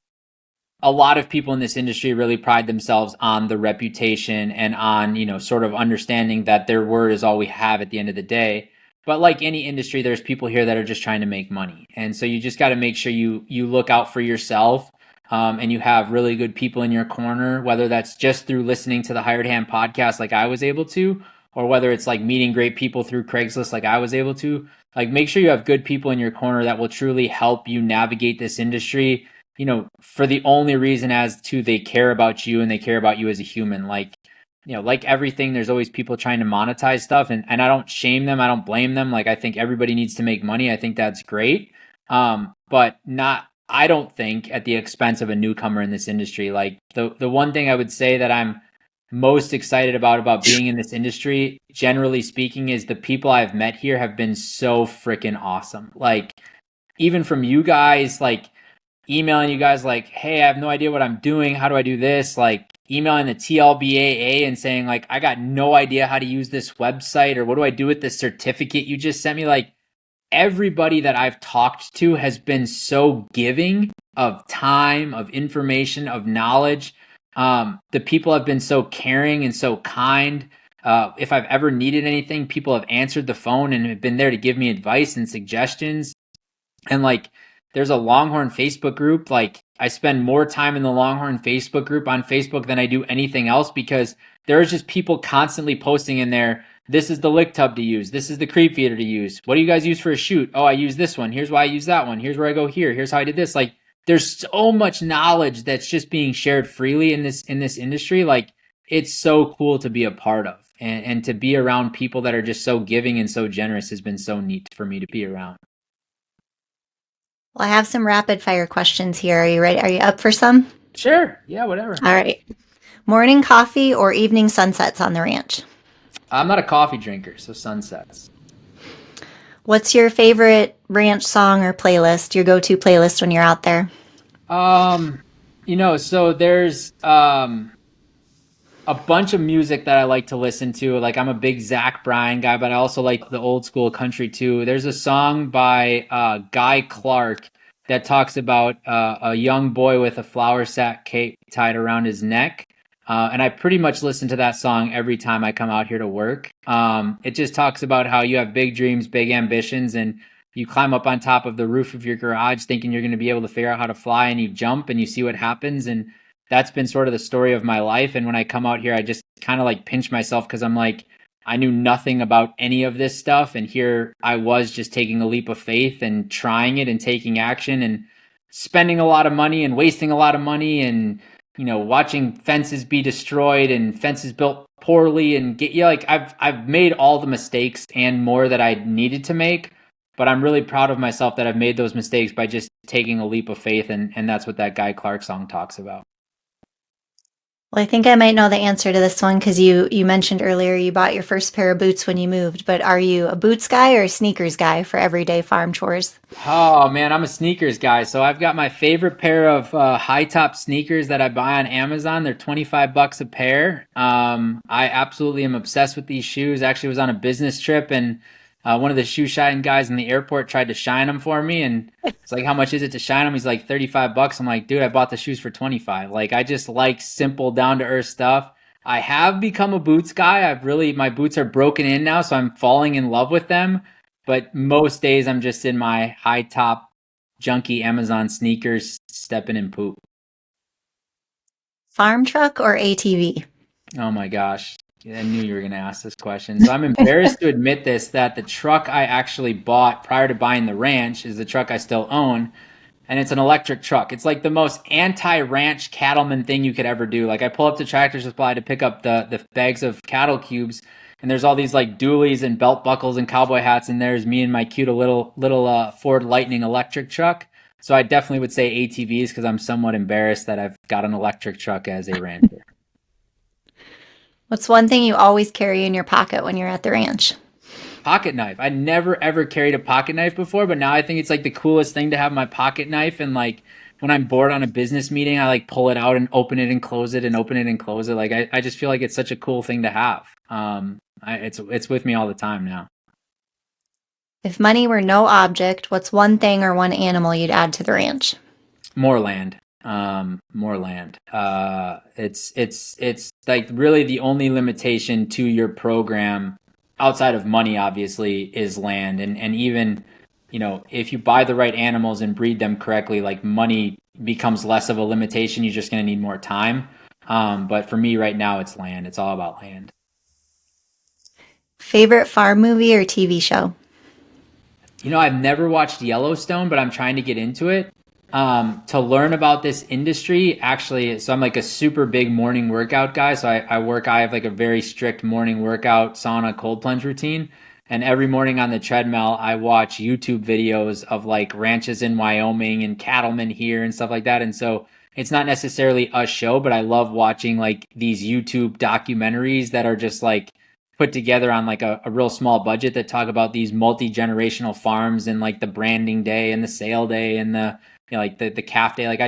lot of people in this industry really pride themselves on the reputation and on, sort of understanding that their word is all we have at the end of the day. But like any industry, there's people here that are just trying to make money. And so you just got to make sure you look out for yourself. And you have really good people in your corner, whether that's just through listening to the Hired Hand podcast like I was able to, or whether it's like meeting great people through Craigslist like I was able to. Like, make sure you have good people in your corner that will truly help you navigate this industry, for the only reason as to they care about you and they care about you as a human. Like, like everything, there's always people trying to monetize stuff, and I don't shame them. I don't blame them. Like, I think everybody needs to make money. I think that's great. But I don't think at the expense of a newcomer in this industry. Like, the one thing I would say that I'm most excited about being in this industry, generally speaking, is the people I've met here have been so freaking awesome. Like, even from you guys, like emailing you guys like, hey, I have no idea what I'm doing. How do I do this? Like, emailing the TLBAA and saying like, I got no idea how to use this website, or what do I do with this certificate you just sent me? Like, everybody that I've talked to has been so giving of time, of information, of knowledge. The people have been so caring and so kind. If I've ever needed anything, people have answered the phone and have been there to give me advice and suggestions. And like, there's a Longhorn Facebook group. Like, I spend more time in the Longhorn Facebook group on Facebook than I do anything else, because there's just people constantly posting in there. This is the lick tub to use. This is the creep feeder to use. What do you guys use for a shoot? Oh, I use this one. Here's why I use that one. Here's where I go here. Here's how I did this. Like, there's so much knowledge that's just being shared freely in this industry. Like, it's so cool to be a part of, and to be around people that are just so giving and so generous has been so neat for me to be around. Well, I have some rapid fire questions here. Are you ready? Are you up for some? Sure. Yeah, whatever. All right. Morning coffee or evening sunsets on the ranch? I'm not a coffee drinker, so sunsets. What's your favorite ranch song or playlist, your go-to playlist when you're out there? So there's a bunch of music that I like to listen to. Like, I'm a big Zach Bryan guy, but I also like the old school country too. There's a song by Guy Clark that talks about a young boy with a flour sack cape tied around his neck. And I pretty much listen to that song every time I come out here to work. It just talks about how you have big dreams, big ambitions, and you climb up on top of the roof of your garage thinking you're going to be able to figure out how to fly, and you jump and you see what happens. And that's been sort of the story of my life. And when I come out here, I just kind of like pinch myself, because I'm like, I knew nothing about any of this stuff. And here I was just taking a leap of faith and trying it and taking action and spending a lot of money and wasting a lot of money, and, watching fences be destroyed and fences built poorly, and I've made all the mistakes and more that I needed to make. But I'm really proud of myself that I've made those mistakes by just taking a leap of faith. And that's what that Guy Clark song talks about. Well, I think I might know the answer to this one, because you mentioned earlier you bought your first pair of boots when you moved, but are you a boots guy or a sneakers guy for everyday farm chores? Oh man, I'm a sneakers guy. So I've got my favorite pair of high top sneakers that I buy on Amazon. They're $25 a pair. I absolutely am obsessed with these shoes. Actually was on a business trip, and one of the shoe shine guys in the airport tried to shine them for me, and it's like, how much is it to shine them? He's like, $35. I'm like, dude, I bought the shoes for 25. Like, I just like simple, down to earth stuff. I have become a boots guy. My boots are broken in now, so I'm falling in love with them. But most days I'm just in my high top, junky Amazon sneakers, stepping in poop. Farm truck or ATV? Oh my gosh. I knew you were going to ask this question. So I'm embarrassed to admit this, that the truck I actually bought prior to buying the ranch is the truck I still own. And it's an electric truck. It's like the most anti-ranch cattleman thing you could ever do. Like, I pull up to Tractor Supply to pick up the bags of cattle cubes, and there's all these like dualies and belt buckles and cowboy hats, and there's me and my cute little Ford Lightning electric truck. So I definitely would say ATVs, because I'm somewhat embarrassed that I've got an electric truck as a rancher. What's one thing you always carry in your pocket when you're at the ranch? Pocket knife. I never ever carried a pocket knife before, but now I think it's like the coolest thing to have my pocket knife. And like, when I'm bored on a business meeting, I like pull it out and open it and close it and open it and close it. Like, I just feel like it's such a cool thing to have. It's with me all the time now. If money were no object, what's one thing or one animal you'd add to the ranch? More land. More land. It's like really the only limitation to your program outside of money, obviously, is land. And even, if you buy the right animals and breed them correctly, like, money becomes less of a limitation. You're just going to need more time. But for me right now, it's land. It's all about land. Favorite farm movie or TV show? I've never watched Yellowstone, but I'm trying to get into it. to learn about this industry. Actually, so I'm like a super big morning workout guy. So I have like a very strict morning workout, sauna, cold plunge routine. And every morning on the treadmill, I watch YouTube videos of like ranches in Wyoming and cattlemen here and stuff like that. And so it's not necessarily a show, but I love watching like these YouTube documentaries that are just like put together on like a real small budget that talk about these multi-generational farms and like the branding day and the sale day and the, you know, like the calf day. Like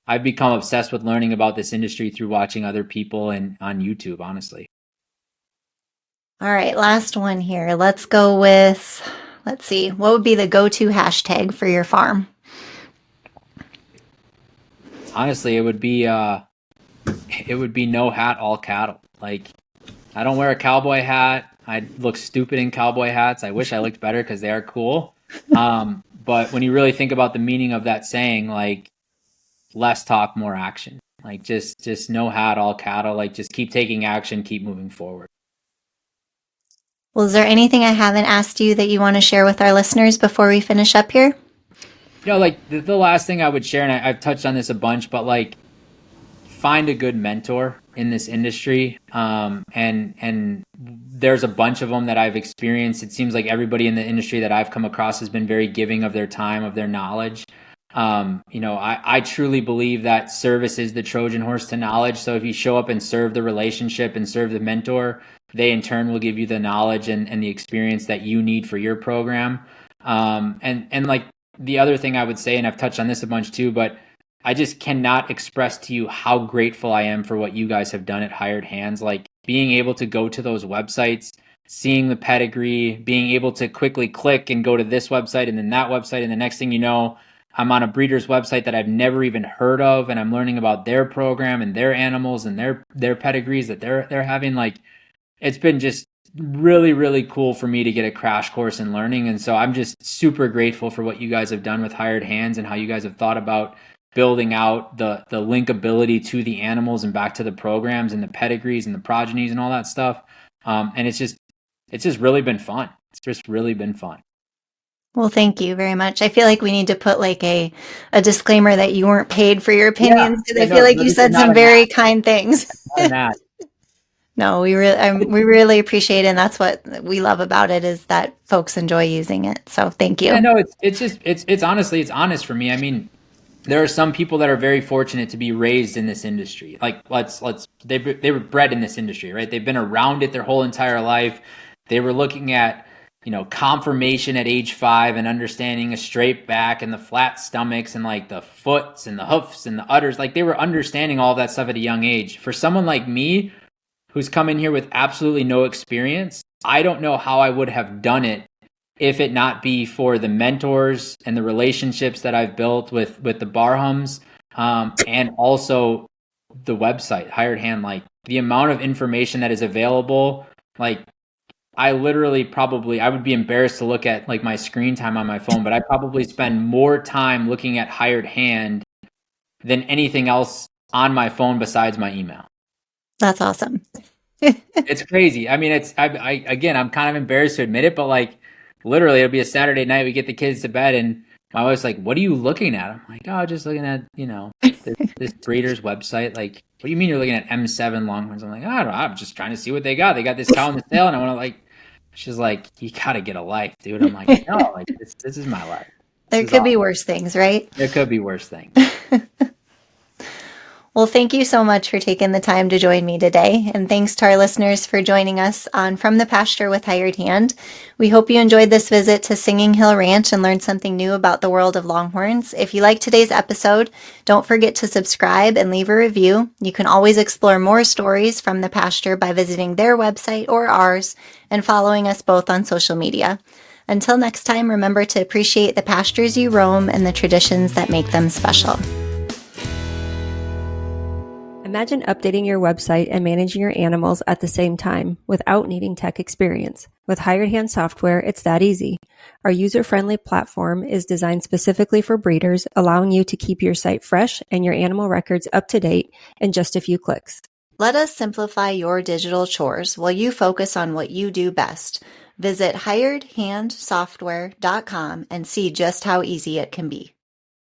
I've become obsessed with learning about this industry through watching other people and on YouTube, honestly. All right, last one here. Let's go with, let's see, what would be the go-to hashtag for your farm? Honestly, it would be no hat, all cattle. Like, I don't wear a cowboy hat. I look stupid in cowboy hats. I wish I looked better because they are cool. But when you really think about the meaning of that saying, like, less talk, more action. Like, just no hat, all cattle. Like, just keep taking action, keep moving forward. Well, is there anything I haven't asked you that you want to share with our listeners before we finish up here? You know, like the last thing I would share, and I've touched on this a bunch, but like find a good mentor in this industry. And there's a bunch of them that I've experienced. It seems like everybody in the industry that I've come across has been very giving of their time, of their knowledge. You know, I truly believe that service is the Trojan horse to knowledge. So if you show up and serve the relationship and serve the mentor, they in turn will give you the knowledge and the experience that you need for your program. And like the other thing I would say, and I've touched on this a bunch too, but I just cannot express to you how grateful I am for what you guys have done at Hired Hands. Like being able to go to those websites, seeing the pedigree, being able to quickly click and go to this website and then that website. And the next thing you know, I'm on a breeder's website that I've never even heard of, and I'm learning about their program and their animals and their pedigrees that they're having. Like, it's been just really, really cool for me to get a crash course in learning. And so I'm just super grateful for what you guys have done with Hired Hands and how you guys have thought about building out the linkability to the animals and back to the programs and the pedigrees and the progenies and all that stuff. And it's just really been fun. It's just really been fun. Well, thank you very much. I feel like we need to put like a disclaimer that you weren't paid for your opinions, because I feel like you said some very kind things. No, we really appreciate it, and that's what we love about it, is that folks enjoy using it. So thank you. Yeah, no, it's honestly, it's honest for me. I mean, there are some people that are very fortunate to be raised in this industry. Like they were bred in this industry, right? They've been around it their whole entire life. They were looking at, you know, conformation at age 5 and understanding a straight back and the flat stomachs and like the foots and the hoofs and the udders. Like they were understanding all of that stuff at a young age. For someone like me, who's come in here with absolutely no experience, I don't know how I would have done it if it not be for the mentors and the relationships that I've built with the Barhams, and also the website, Hired Hand. Like the amount of information that is available, like I literally I would be embarrassed to look at like my screen time on my phone, but I probably spend more time looking at Hired Hand than anything else on my phone besides my email. That's awesome. It's crazy. I mean, again, I'm kind of embarrassed to admit it, but like literally it'll be a Saturday night. We get the kids to bed and my wife's like, "What are you looking at?" I'm like, "Oh, just looking at, you know, this breeder's website." Like, "What do you mean you're looking at M7 Longhorns?" I'm like, "I don't know. I'm just trying to see what they got. They got this cow in the sale." And I want to like, she's like, "You got to get a life, dude." I'm like, "No, like this is my life." There could be worse things, right? There could be worse things. Well, thank you so much for taking the time to join me today. And thanks to our listeners for joining us on From the Pasture with Hired Hand. We hope you enjoyed this visit to Singing Hill Ranch and learned something new about the world of Longhorns. If you liked today's episode, don't forget to subscribe and leave a review. You can always explore more stories from the pasture by visiting their website or ours and following us both on social media. Until next time, remember to appreciate the pastures you roam and the traditions that make them special. Imagine updating your website and managing your animals at the same time without needing tech experience. With Hired Hand software, it's that easy. Our user-friendly platform is designed specifically for breeders, allowing you to keep your site fresh and your animal records up to date in just a few clicks. Let us simplify your digital chores while you focus on what you do best. Visit hiredhandsoftware.com and see just how easy it can be.